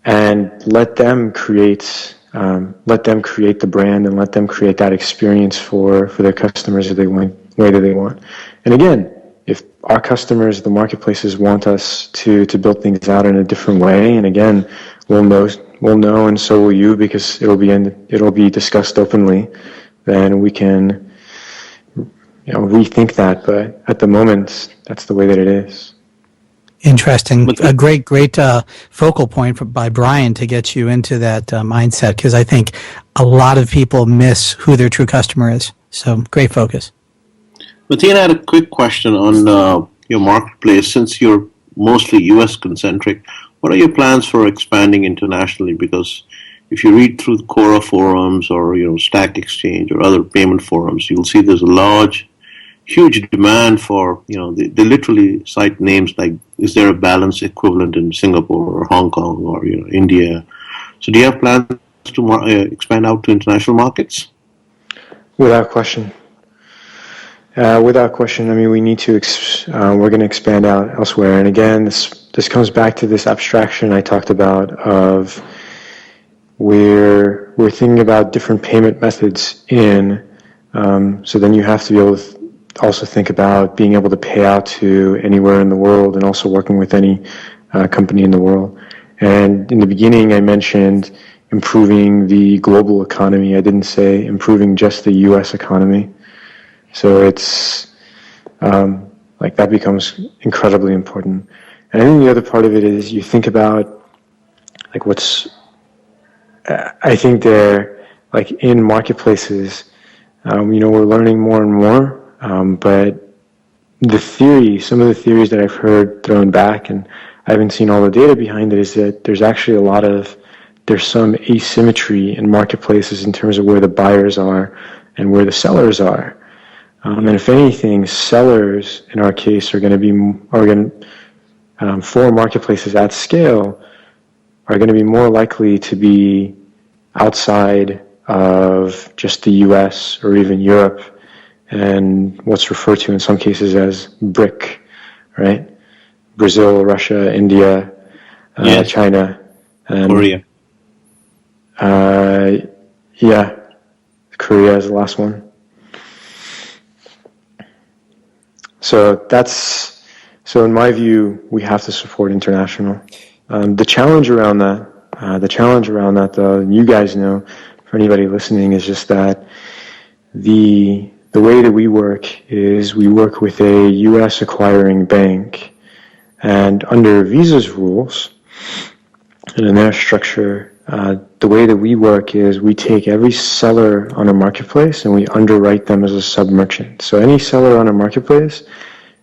And let them create the brand and let them create that experience for their customers the way that they want. And again, if our customers, the marketplaces, want us to build things out in a different way, and again, we'll know, and so will you, because it'll be discussed openly, then we can rethink that. But at the moment, that's the way that it is. Interesting. A great focal point by Brian to get you into that mindset, because I think a lot of people miss who their true customer is. So great focus. Matin, I had a quick question on your marketplace. Since you're mostly U.S. concentric, what are your plans for expanding internationally? Because if you read through the Quora forums or Stack Exchange or other payment forums, you'll see there's a huge demand for they literally cite names like, is there a balance equivalent in Singapore or Hong Kong or India? So do you have plans to expand out to international markets? Without question. I mean, we need to. We're going to expand out elsewhere. And again, this comes back to this abstraction I talked about of we're thinking about different payment methods in. So then you have to be able to also think about being able to pay out to anywhere in the world, and also working with any company in the world. And in the beginning, I mentioned improving the global economy. I didn't say improving just the U.S. economy. So it's that becomes incredibly important. And I think the other part of it is you think about I think they're in marketplaces, we're learning more and more, but some of the theories that I've heard thrown back, and I haven't seen all the data behind it, is that there's actually there's some asymmetry in marketplaces in terms of where the buyers are and where the sellers are. And if anything, sellers in our case are going to for marketplaces at scale are going to be more likely to be outside of just the US or even Europe, and what's referred to in some cases as BRIC, right? Brazil, Russia, India, yes. China, and Korea. Yeah, Korea is the last one. So in my view, we have to support international. The challenge around that, though, and you guys know, for anybody listening, is just that the way that we work is we work with a U.S. acquiring bank, and under Visa's rules and in their structure, the way that we work is we take every seller on a marketplace and we underwrite them as a sub-merchant. So any seller on a marketplace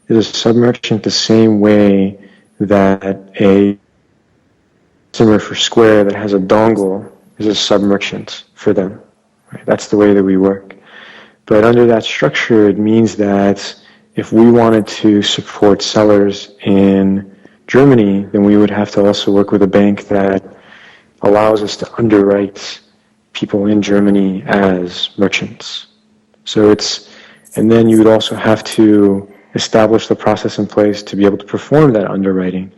is a sub-merchant the same way that a customer for Square that has a dongle is a sub-merchant for them. Right? That's the way that we work. But under that structure, it means that if we wanted to support sellers in Germany, then we would have to also work with a bank that allows us to underwrite people in Germany as merchants. And then you would also have to establish the process in place to be able to perform that underwriting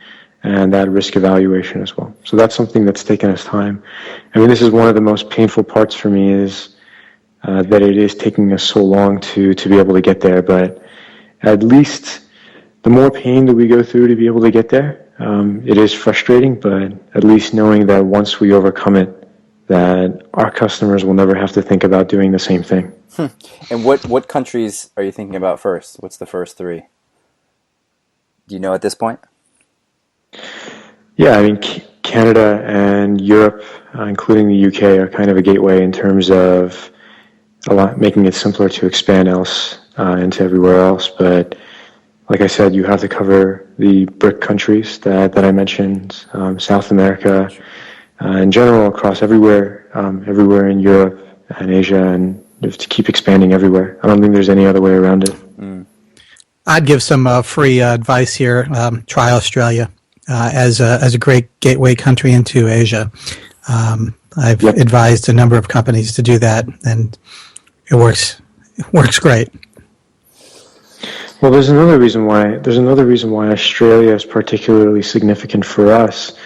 and that risk evaluation as well. So that's something that's taken us time. I mean, this is one of the most painful parts for me is that it is taking us so long to be able to get there. But at least the more pain that we go through to be able to get there, it is frustrating, but at least knowing that once we overcome it, that our customers will never have to think about doing the same thing. And what countries are you thinking about first? What's the first three? Do you know at this point? Yeah, I mean, Canada and Europe, including the UK, are kind of a gateway in terms of making it simpler to expand into everywhere else. But like I said, you have to cover the BRIC countries that I mentioned, South America, in general, across everywhere in Europe and Asia, and just to keep expanding everywhere. I don't think there's any other way around it. I'd give some free advice here. Try Australia as a great gateway country into Asia. I've advised a number of companies to do that, and it works great. Well, there's another reason why Australia is particularly significant for us,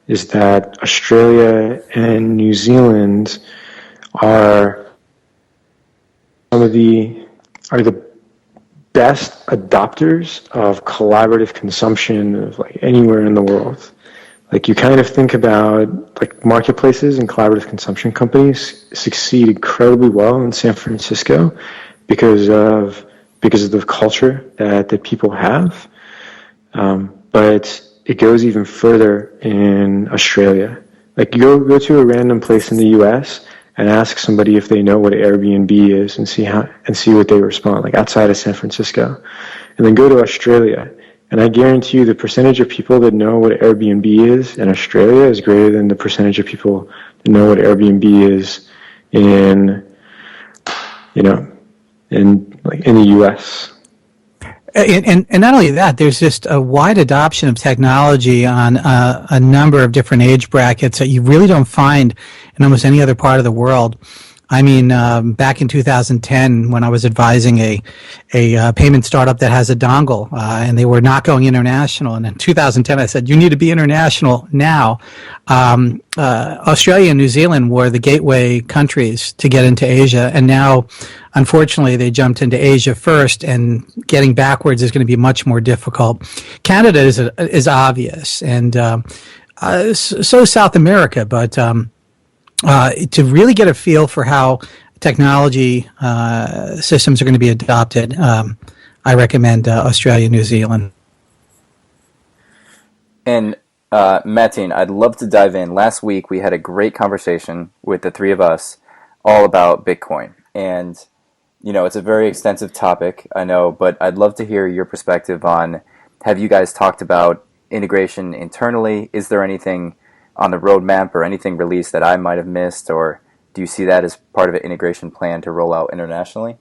is that Australia and New Zealand are the best adopters of collaborative consumption of like anywhere in the world. Like, you kind of think about like marketplaces and collaborative consumption companies succeed incredibly well in San Francisco because of the culture that people have. But it goes even further in Australia. Like, you go to a random place in the US and ask somebody if they know what Airbnb is and see what they respond, like outside of San Francisco. And then go to Australia, and I guarantee you the percentage of people that know what Airbnb is in Australia is greater than the percentage of people that know what Airbnb is in the US. And not only that, there's just a wide adoption of technology on a number of different age brackets that you really don't find in almost any other part of the world. I mean, back in 2010, when I was advising a payment startup that has a dongle, and they were not going international, and in 2010 I said, you need to be international now. Australia and New Zealand were the gateway countries to get into Asia, and now, unfortunately, they jumped into Asia first, and getting backwards is going to be much more difficult. Canada is obvious, and so South America, but to really get a feel for how technology systems are going to be adopted, I recommend Australia, New Zealand. And Matin, I'd love to dive in. Last week we had a great conversation with the three of us all about Bitcoin. And, it's a very extensive topic, I know, but I'd love to hear your perspective on, have you guys talked about integration internally? Is there anything on the roadmap or anything released that I might have missed, or do you see that as part of an integration plan to roll out internationally?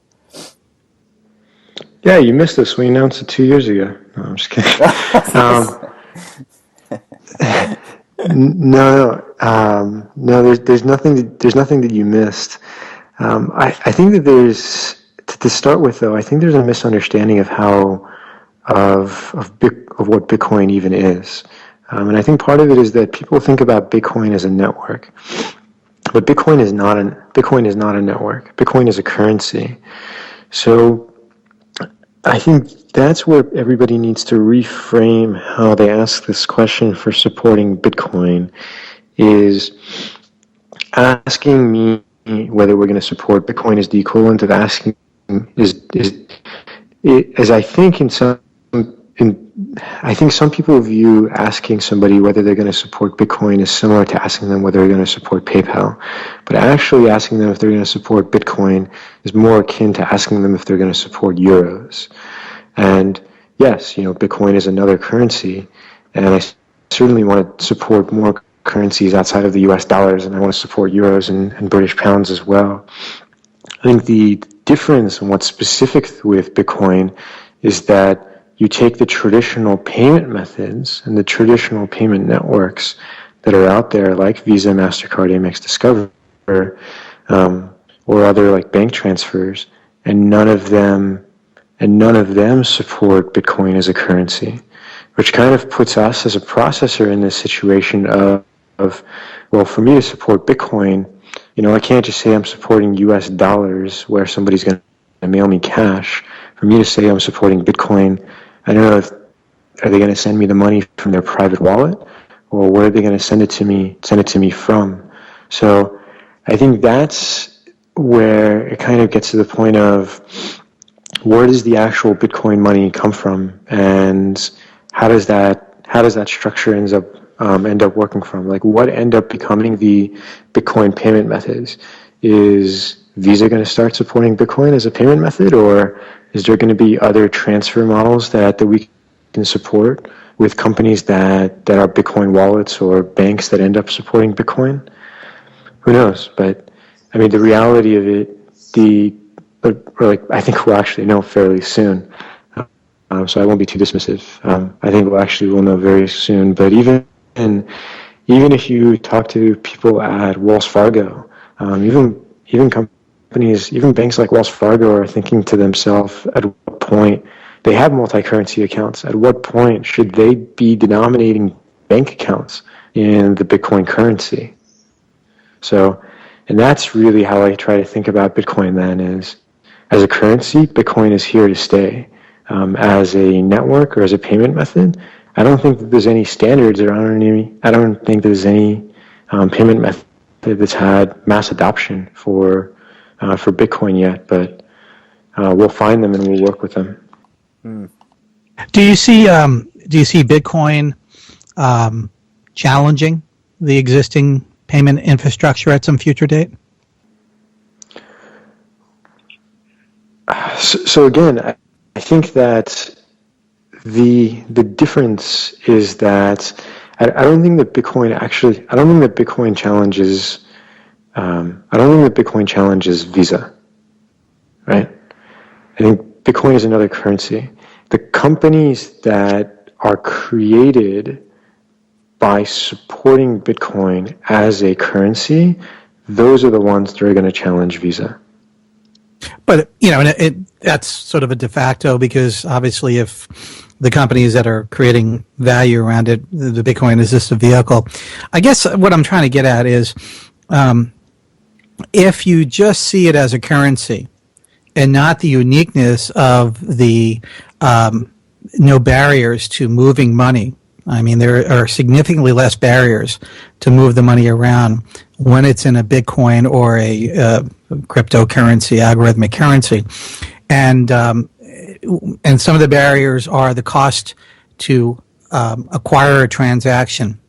Yeah, you missed this. We announced it 2 years ago. No, I'm just kidding. No. There's nothing that you missed. I think that there's, to start with though, I think there's a misunderstanding of what Bitcoin even is. And I think part of it is that people think about Bitcoin as a network, but Bitcoin is not a network. Bitcoin is a currency. So I think that's where everybody needs to reframe how they ask this question for supporting Bitcoin, is asking me whether we're going to support Bitcoin is the equivalent of asking I think some people view asking somebody whether they're going to support Bitcoin is similar to asking them whether they're going to support PayPal. But actually asking them if they're going to support Bitcoin is more akin to asking them if they're going to support euros. And yes, Bitcoin is another currency, and I certainly want to support more currencies outside of the US dollars, and I want to support euros and British pounds as well. I think the difference and what's specific with Bitcoin is that you take the traditional payment methods and the traditional payment networks that are out there, like Visa, MasterCard, Amex, Discover, or other like bank transfers, and none of them support Bitcoin as a currency, which kind of puts us as a processor in this situation of well, for me to support Bitcoin, I can't just say I'm supporting US dollars where somebody's going to mail me cash. For me to say I'm supporting Bitcoin, I don't know are they going to send me the money from their private wallet, or where are they going to send it to me from? So I think that's where it kind of gets to the point of, where does the actual Bitcoin money come from, and how does that how does that structure end up working from? Like, what end up becoming the Bitcoin payment methods? Is Visa going to start supporting Bitcoin as a payment method, or is there going to be other transfer models that we can support with companies that are Bitcoin wallets or banks that end up supporting Bitcoin? Who knows? But I mean, the reality of it, I think we'll actually know fairly soon. So I won't be too dismissive. I think we'll know very soon. But even if you talk to people at Wells Fargo, even companies, even banks like Wells Fargo are thinking to themselves, at what point they have multi-currency accounts. At what point should they be denominating bank accounts in the Bitcoin currency? So, and that's really how I try to think about Bitcoin then, is as a currency, Bitcoin is here to stay. As a network or as a payment method, I don't think that there's any standards, or I don't think there's any payment method that's had mass adoption for Bitcoin yet, but we'll find them and we'll work with them. Do you see Bitcoin challenging the existing payment infrastructure at some future date? So again, I think that the difference is that I don't think that Bitcoin challenges. I don't think that Bitcoin challenges Visa, right? I think Bitcoin is another currency. The companies that are created by supporting Bitcoin as a currency, those are the ones that are going to challenge Visa. But, that's sort of a de facto, because obviously if the companies that are creating value around it, the Bitcoin is just a vehicle. I guess what I'm trying to get at is if you just see it as a currency and not the uniqueness of the no barriers to moving money. I mean, there are significantly less barriers to move the money around when it's in a Bitcoin or a cryptocurrency, algorithmic currency. And some of the barriers are the cost to acquire a transaction.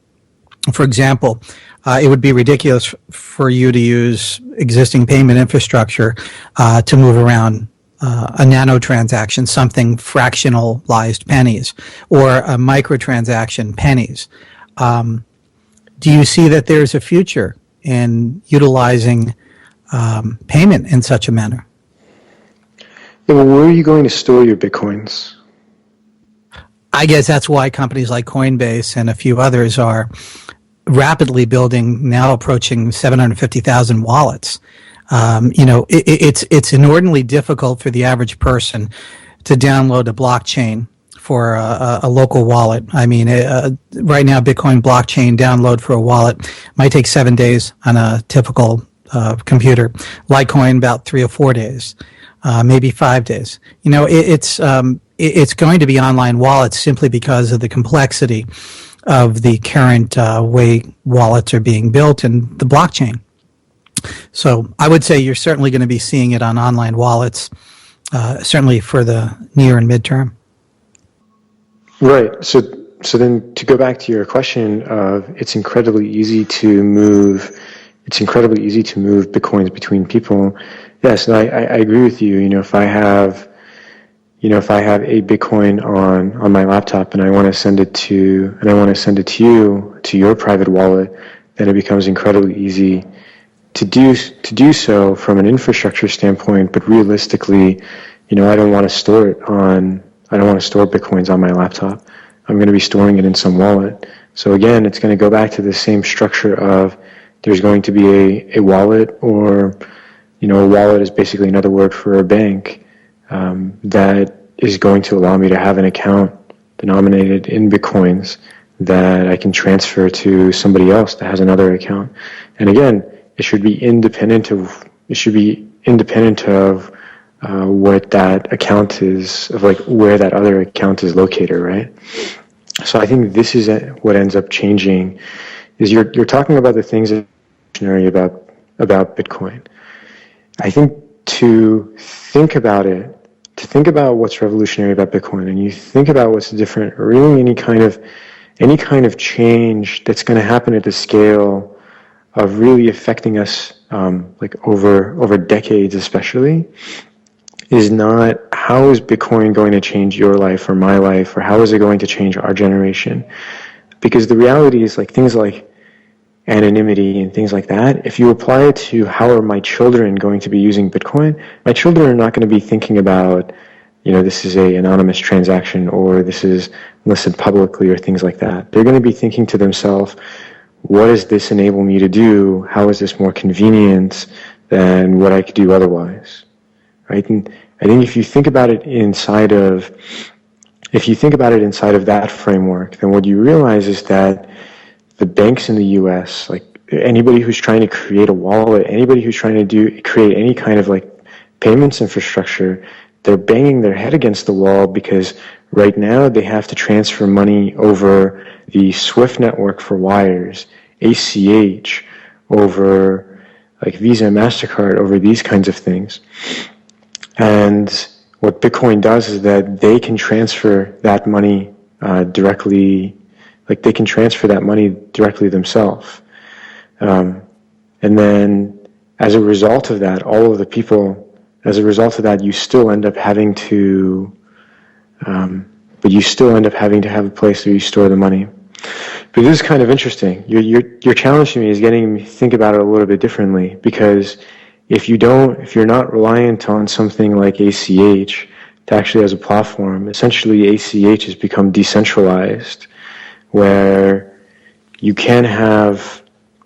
For example, it would be ridiculous for you to use existing payment infrastructure to move around a nano transaction, something fractionalized pennies, or a microtransaction pennies. Do you see that there's a future in utilizing payment in such a manner? Yeah, well, where are you going to store your Bitcoins? I guess that's why companies like Coinbase and a few others are rapidly building, now approaching 750,000 wallets. It's inordinately difficult for the average person to download a blockchain for a local wallet. I mean, right now, Bitcoin blockchain download for a wallet might take 7 days on a typical computer. Litecoin about 3 or 4 days, maybe 5 days. It's going to be online wallets simply because of the complexity of the current way wallets are being built and the blockchain. So I would say you're certainly going to be seeing it on online wallets, certainly for the near and midterm. Right. So then to go back to your question of it's incredibly easy to move Bitcoins between people. Yes, and I agree with you. If I have a Bitcoin on my laptop and I want to send it to you, to your private wallet, then it becomes incredibly easy to do so from an infrastructure standpoint. But realistically, I don't want to store Bitcoins on my laptop. I'm going to be storing it in some wallet. So again, it's going to go back to the same structure of there's going to be a wallet, or a wallet is basically another word for a bank that is going to allow me to have an account denominated in Bitcoins that I can transfer to somebody else that has another account. And again, it should be independent of what that account is, of like where that other account is located, right? So I think this is what ends up changing, is you're talking about the things that are revolutionary about Bitcoin. I think to think about what's revolutionary about Bitcoin, and you think about what's different, or really any kind of any kind of change that's going to happen at the scale of really affecting us, like over decades especially, is not how is Bitcoin going to change your life or my life, or how is it going to change our generation? Because the reality is, like, things like anonymity and things like that, if you apply it to how are my children going to be using Bitcoin, my children are not going to be thinking about, this is a anonymous transaction, or this is listed publicly, or things like that. They're going to be thinking to themselves, what does this enable me to do? How is this more convenient than what I could do otherwise? Right? And I think if you think about it inside of that framework, then what you realize is that the banks in the U.S., like anybody who's trying to create a wallet, anybody who's trying to create any kind of like payments infrastructure, they're banging their head against the wall, because right now they have to transfer money over the SWIFT network for wires, ACH, over like Visa, MasterCard, over these kinds of things. And what Bitcoin does is that they can transfer that money directly, like they can transfer that money directly themselves. And then as a result of that, you still end up having to, have a place where you store the money. But this is kind of interesting. Your challenge to me is getting me to think about it a little bit differently, because if you're not reliant on something like ACH to actually as a platform, essentially ACH has become decentralized, where you can have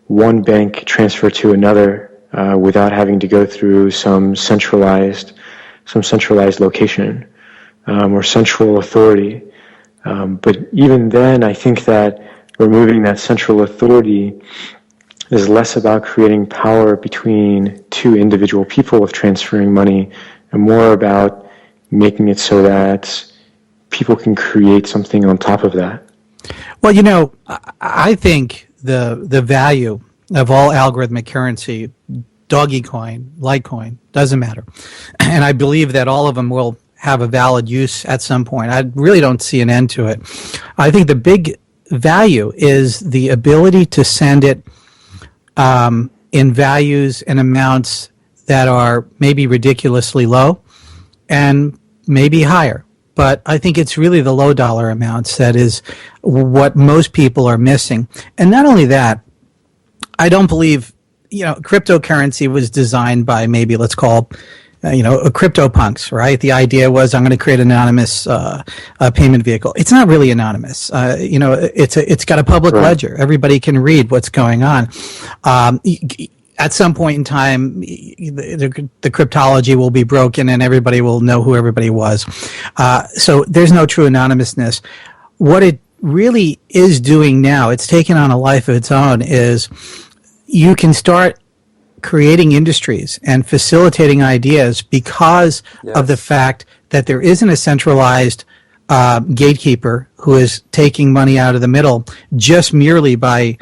one bank transfer to another without having to go through some centralized location or central authority. But even then, I think that removing that central authority is less about creating power between two individual people of transferring money, and more about making it so that people can create something on top of that. Well, I think the value of all algorithmic currency, Dogecoin, Litecoin, doesn't matter. And I believe that all of them will have a valid use at some point. I really don't see an end to it. I think the big value is the ability to send it in values and amounts that are maybe ridiculously low and maybe higher. But I think it's really the low dollar amounts that is what most people are missing. And not only that, I don't believe, cryptocurrency was designed by maybe, let's call, crypto punks, right? The idea was, I'm going to create an anonymous payment vehicle. It's not really anonymous. It's got a public ledger. Everybody can read what's going on. At some point in time, the cryptology will be broken and everybody will know who everybody was. So there's no true anonymousness. What it really is doing now, it's taken on a life of its own, is you can start creating industries and facilitating ideas because of the fact that there isn't a centralized gatekeeper who is taking money out of the middle just merely by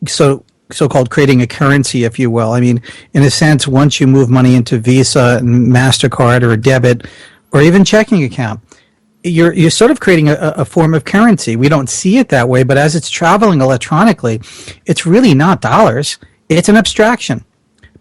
so-called creating a currency, if you will. I mean, in a sense, once you move money into Visa and MasterCard or a debit or even checking account, you're sort of creating a form of currency. We don't see it that way, but as it's traveling electronically, it's really not dollars. It's an abstraction.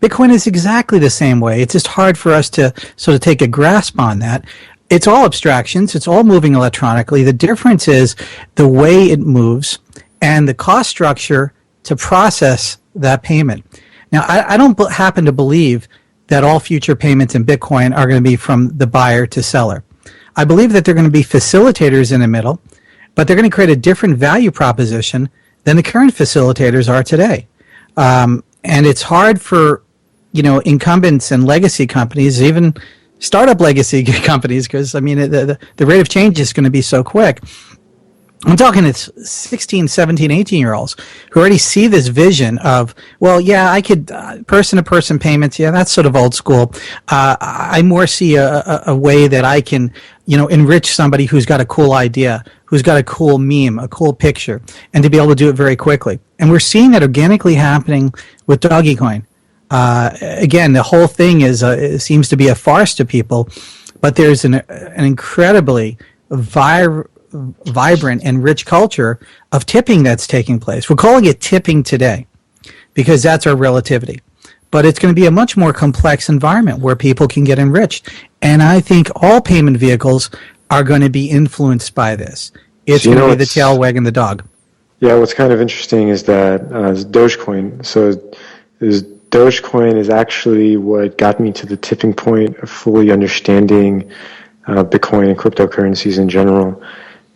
Bitcoin is exactly the same way. It's just hard for us to sort of take a grasp on that. It's all abstractions. It's all moving electronically. The difference is the way it moves and the cost structure to process that payment. Now, I don't happen to believe that all future payments in Bitcoin are going to be from the buyer to seller. I believe that they're going to be facilitators in the middle, but they're going to create a different value proposition than the current facilitators are today. And it's hard for, incumbents and legacy companies, even startup legacy companies, because, the rate of change is going to be so quick. I'm talking it's 16, 17, 18-year-olds who already see this vision of, well, yeah, I could person-to-person payments. Yeah, that's sort of old school. I more see a way that I can, enrich somebody who's got a cool idea, who's got a cool meme, a cool picture, and to be able to do it very quickly. And we're seeing that organically happening with Dogecoin. Again, the whole thing seems to be a farce to people, but there's an incredibly vibrant and rich culture of tipping that's taking place. We're calling it tipping today because that's our relativity. But it's going to be a much more complex environment where people can get enriched. And I think all payment vehicles are going to be influenced by this. It's going to be the tail wagging the dog. Yeah, what's kind of interesting is that Dogecoin. So Dogecoin is actually what got me to the tipping point of fully understanding Bitcoin and cryptocurrencies in general,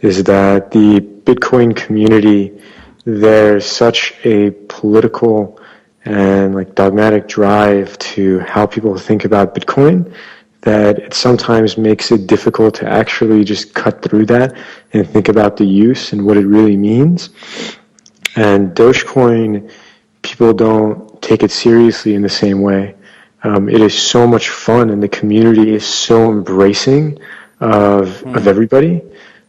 is that the Bitcoin community, there's such a political and like dogmatic drive to how people think about Bitcoin that it sometimes makes it difficult to actually just cut through that and think about the use and what it really means. And Dogecoin, people don't take it seriously in the same way. It is so much fun, and the community is so embracing of everybody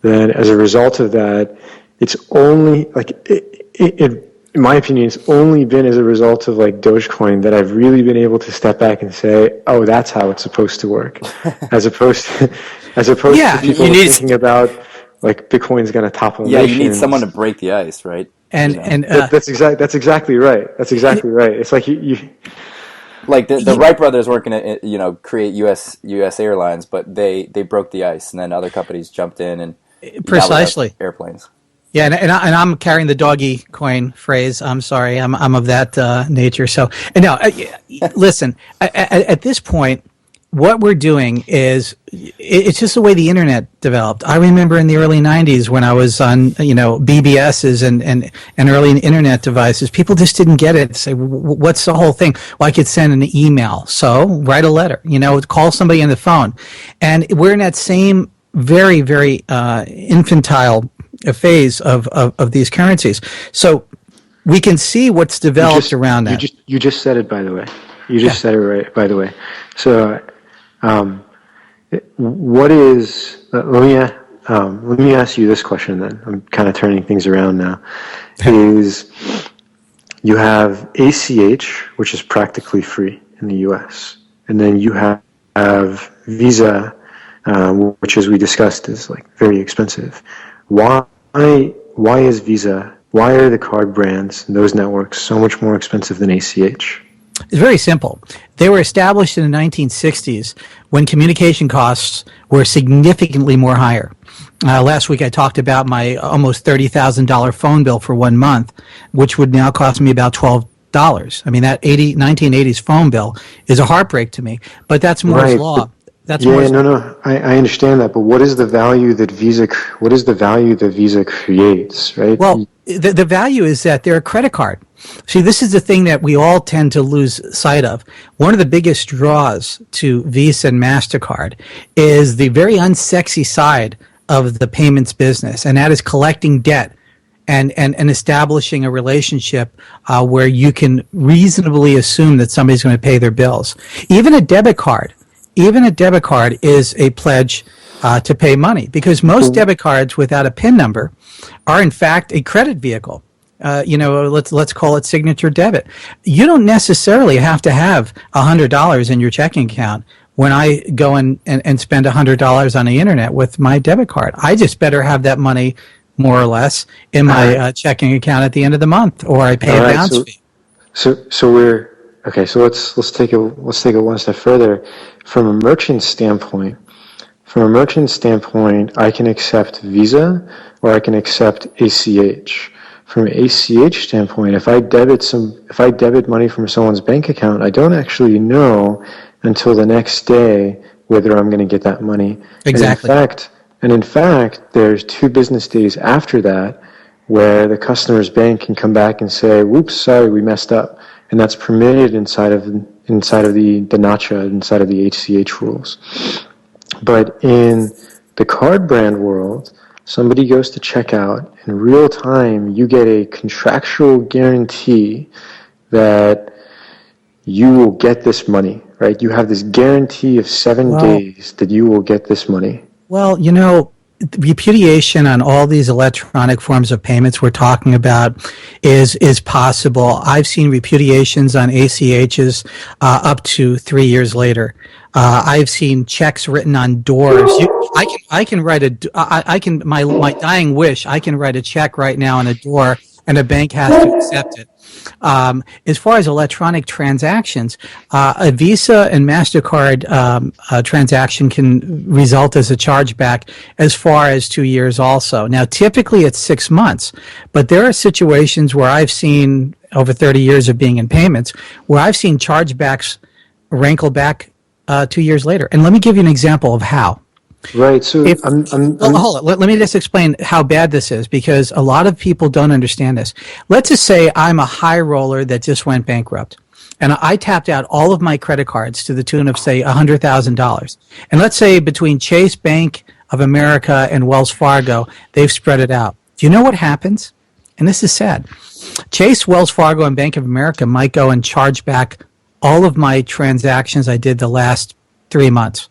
that as a result of that, it's only like it in my opinion, it's only been as a result of like Dogecoin that I've really been able to step back and say, oh, that's how it's supposed to work, as opposed to people thinking about like Bitcoin's going to topple nations. Yeah, you need someone to break the ice, right? That's exactly right. That's exactly right. It's like you like the Wright brothers were going to create U.S. airlines, but they broke the ice, and then other companies jumped in and precisely airplanes. Yeah, and I'm carrying the doggy coin phrase. I'm sorry, I'm of that nature. So no, listen. At this point, what we're doing is it's just the way the internet developed. I remember in the early '90s when I was on BBSs and early internet devices, people just didn't get it. Say, what's the whole thing? Well, I could send an email, so write a letter. Call somebody on the phone, and we're in that same very very infantile a phase of these currencies. So we can see what's developed around that. You just said it, by the way. You just said it right, by the way. So what is, let me ask you this question then. I'm kind of turning things around now. Is you have ACH, which is practically free in the US, and then you have Visa, which as we discussed is like very expensive. Why is Visa, why are the card brands and those networks so much more expensive than ACH? It's very simple. They were established in the 1960s when communication costs were significantly more higher. Last week I talked about my almost $30,000 phone bill for 1 month, which would now cost me about $12. I mean, that 1980s phone bill is a heartbreak to me, but that's Moore's law. I understand that, but what is the value that Visa creates, right? Well, the value is that they're a credit card. See, this is the thing that we all tend to lose sight of. One of the biggest draws to Visa and MasterCard is the very unsexy side of the payments business, and that is collecting debt and establishing a relationship where you can reasonably assume that somebody's going to pay their bills. Even a debit card is a pledge to pay money, because most debit cards without a PIN number are in fact a credit vehicle. Let's call it signature debit. You don't necessarily have to have $100 in your checking account when I go and spend $100 on the internet with my debit card. I just better have that money more or less in my checking account at the end of the month, or I pay a bounce fee. So we're okay. So let's take it one step further. From a merchant standpoint, I can accept Visa or I can accept ACH. From an ACH standpoint, if I debit money from someone's bank account, I don't actually know until the next day whether I'm going to get that money. Exactly. And in fact, there's 2 business days after that where the customer's bank can come back and say, "Whoops, sorry, we messed up," and that's permitted inside of the NACHA, inside of the ACH rules. But in the card brand world, somebody goes to checkout, in real time, you get a contractual guarantee that you will get this money, right? You have this guarantee of 7 days that you will get this money. Well, repudiation on all these electronic forms of payments we're talking about is possible. I've seen repudiations on ACHs up to 3 years later. I've seen checks written on doors. I can write my dying wish. I can write a check right now on a door, and a bank has to accept it. As far as electronic transactions, a Visa and MasterCard transaction can result as a chargeback as far as 2 years also. Now, typically it's 6 months, but there are situations where I've seen, over 30 years of being in payments, where I've seen chargebacks wrinkle back 2 years later. And let me give you an example of how. Right. So hold on. Let me just explain how bad this is, because a lot of people don't understand this. Let's just say I'm a high roller that just went bankrupt, and I tapped out all of my credit cards to the tune of, say, $100,000. And let's say between Chase, Bank of America, and Wells Fargo, they've spread it out. Do you know what happens? And this is sad. Chase, Wells Fargo, and Bank of America might go and charge back all of my transactions I did the last 3 months.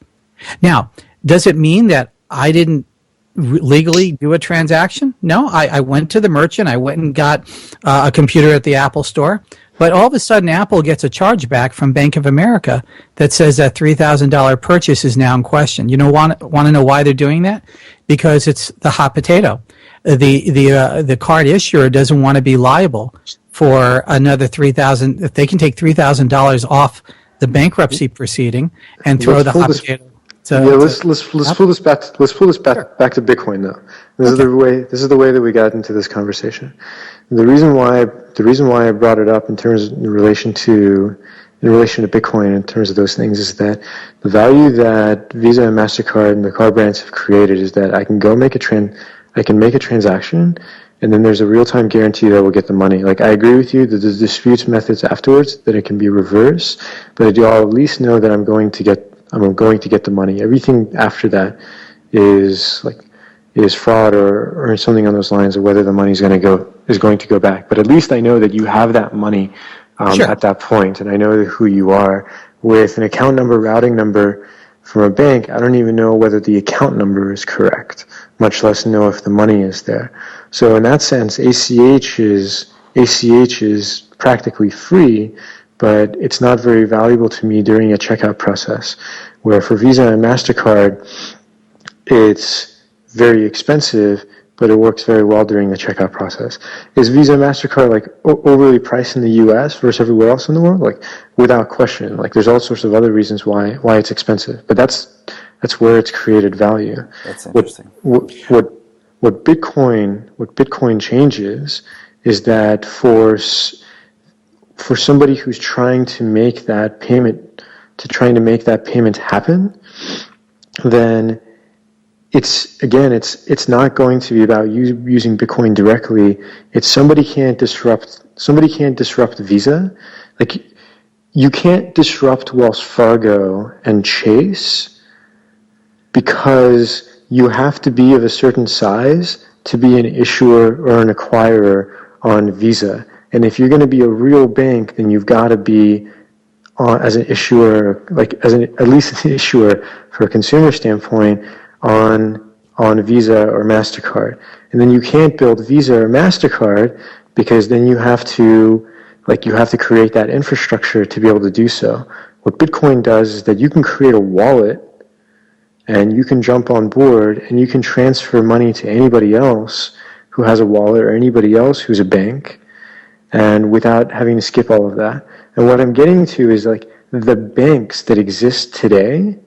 Now, does it mean that I didn't legally do a transaction? No, I went to the merchant. I went and got a computer at the Apple store. But all of a sudden, Apple gets a chargeback from Bank of America that says that $3,000 purchase is now in question. You know, want to know why they're doing that? Because it's the hot potato. The card issuer doesn't want to be liable for another $3,000. If they can take $3,000 off the bankruptcy proceeding and throw the hot potato. Let's pull this back. Let's pull this back to Bitcoin though. This is the way that we got into this conversation. The reason why I brought it up in relation to Bitcoin, in terms of those things, is that the value that Visa and MasterCard and the card brands have created is that I can make a transaction, and then there's a real-time guarantee that we'll get the money. Like, I agree with you that there's disputes methods afterwards, that it can be reversed, but I'll at least know that I'm going to get the money. Everything after that is fraud or something on those lines of whether the money is going to go back. But at least I know that you have that money at that point, and I know who you are. With an account number, routing number from a bank, I don't even know whether the account number is correct, much less know if the money is there. So in that sense, ACH is practically free, but it's not very valuable to me during a checkout process, where for Visa and MasterCard, it's very expensive, but it works very well during the checkout process. Is Visa and MasterCard overly priced in the US versus everywhere else in the world? Without question. There's all sorts of other reasons why it's expensive, but that's where it's created value. That's interesting. What Bitcoin changes is that for somebody who's trying to make that payment happen, then it's not going to be about using Bitcoin directly. It's somebody can't disrupt Visa. You can't disrupt Wells Fargo and Chase, because you have to be of a certain size to be an issuer or an acquirer on Visa. And if you're going to be a real bank, then you've got to be as an issuer, at least an issuer for a consumer standpoint on Visa or MasterCard. And then you can't build Visa or MasterCard, because then you have to create that infrastructure to be able to do so. What Bitcoin does is that you can create a wallet, and you can jump on board, and you can transfer money to anybody else who has a wallet or anybody else who's a bank, and without having to skip all of that. And what I'm getting to is the banks that exist today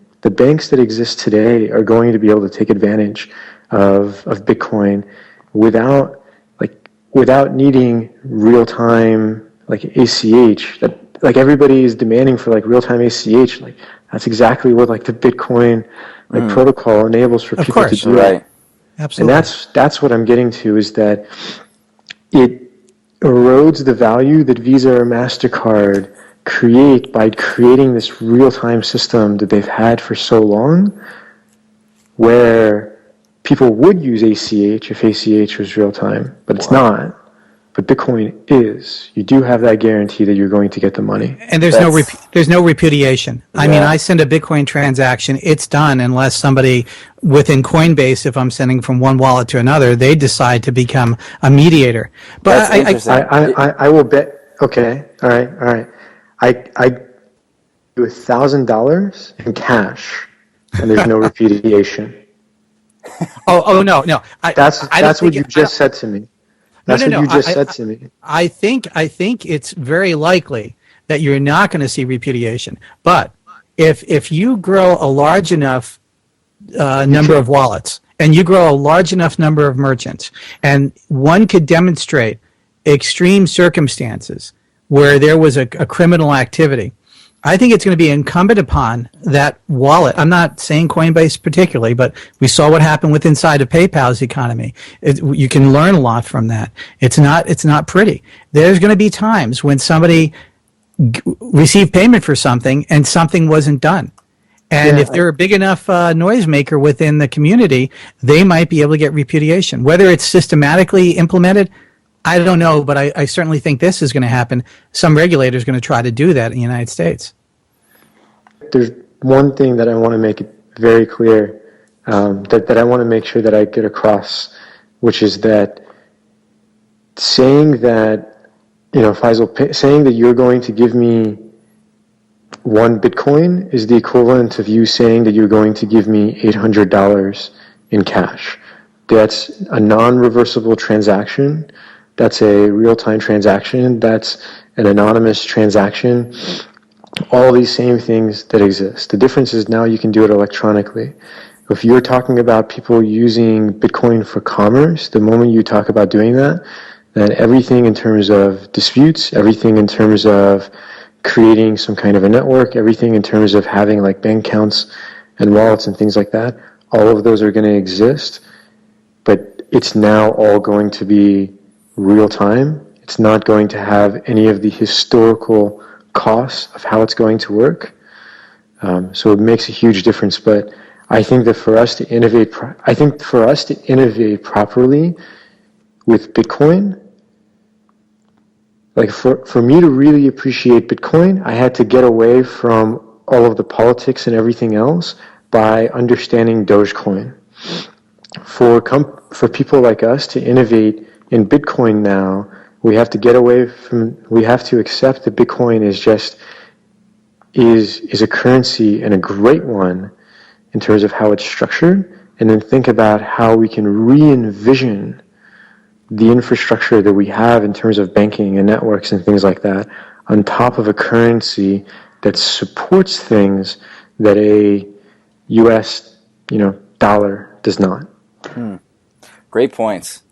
are going to be able to take advantage of Bitcoin without needing real-time ACH. That everybody is demanding for real-time ACH. That's exactly what the Bitcoin protocol enables for people to do. Right. Absolutely. And that's what I'm getting to, is that it erodes the value that Visa or MasterCard create by creating this real-time system that they've had for so long, where people would use ACH if ACH was real-time, but it's not. But Bitcoin is. You do have that guarantee that you're going to get the money. And there's no repudiation. I mean, I send a Bitcoin transaction, it's done unless somebody within Coinbase, if I'm sending from one wallet to another, they decide to become a mediator. But That's interesting. I will bet. Okay, all right. I do $1,000 in cash, and there's no repudiation. No. That's what you just said to me. That's what you just said to me. I think it's very likely that you're not going to see repudiation. But if you grow a large enough number of wallets and you grow a large enough number of merchants, and one could demonstrate extreme circumstances where there was a criminal activity, I think it's going to be incumbent upon that wallet. I'm not saying Coinbase particularly, but we saw what happened with inside of PayPal's economy. You can learn a lot from that. It's not pretty. There's going to be times when somebody received payment for something and something wasn't done. And if they're a big enough noisemaker within the community, they might be able to get repudiation. Whether it's systematically implemented, I don't know, but I certainly think this is going to happen. Some regulator is going to try to do that in the United States. There's one thing that I want to make it very clear, that I want to make sure that I get across, which is that saying that, Faisal, saying that you're going to give me one Bitcoin is the equivalent of you saying that you're going to give me $800 in cash. That's a non-reversible transaction. That's a real-time transaction. That's an anonymous transaction. All these same things that exist. The difference is now you can do it electronically. If you're talking about people using Bitcoin for commerce, the moment you talk about doing that, then everything in terms of disputes, everything in terms of creating some kind of a network, everything in terms of having like bank accounts and wallets and things like that, all of those are going to exist, but it's now all going to be real time. It's not going to have any of the historical costs of how it's going to work. So it makes a huge difference. But I think that for us to innovate, properly with Bitcoin, like for me to really appreciate Bitcoin, I had to get away from all of the politics and everything else by understanding Dogecoin. For people like us to innovate in Bitcoin now, we have to accept that Bitcoin is a currency and a great one in terms of how it's structured, and then think about how we can re-envision the infrastructure that we have in terms of banking and networks and things like that on top of a currency that supports things that a US, dollar does not. Great points.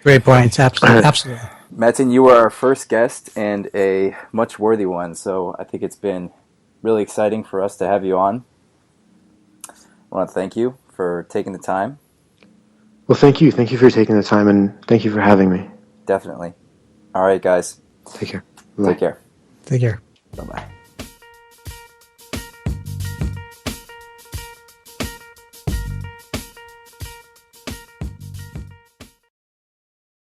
Great points. Absolutely. Matin, you were our first guest and a much worthy one, so I think it's been really exciting for us to have you on. I want to thank you for taking the time. Well, thank you. Thank you for taking the time, and thank you for having me. Definitely. All right, guys. Take care. Take care. Take care. Bye-bye.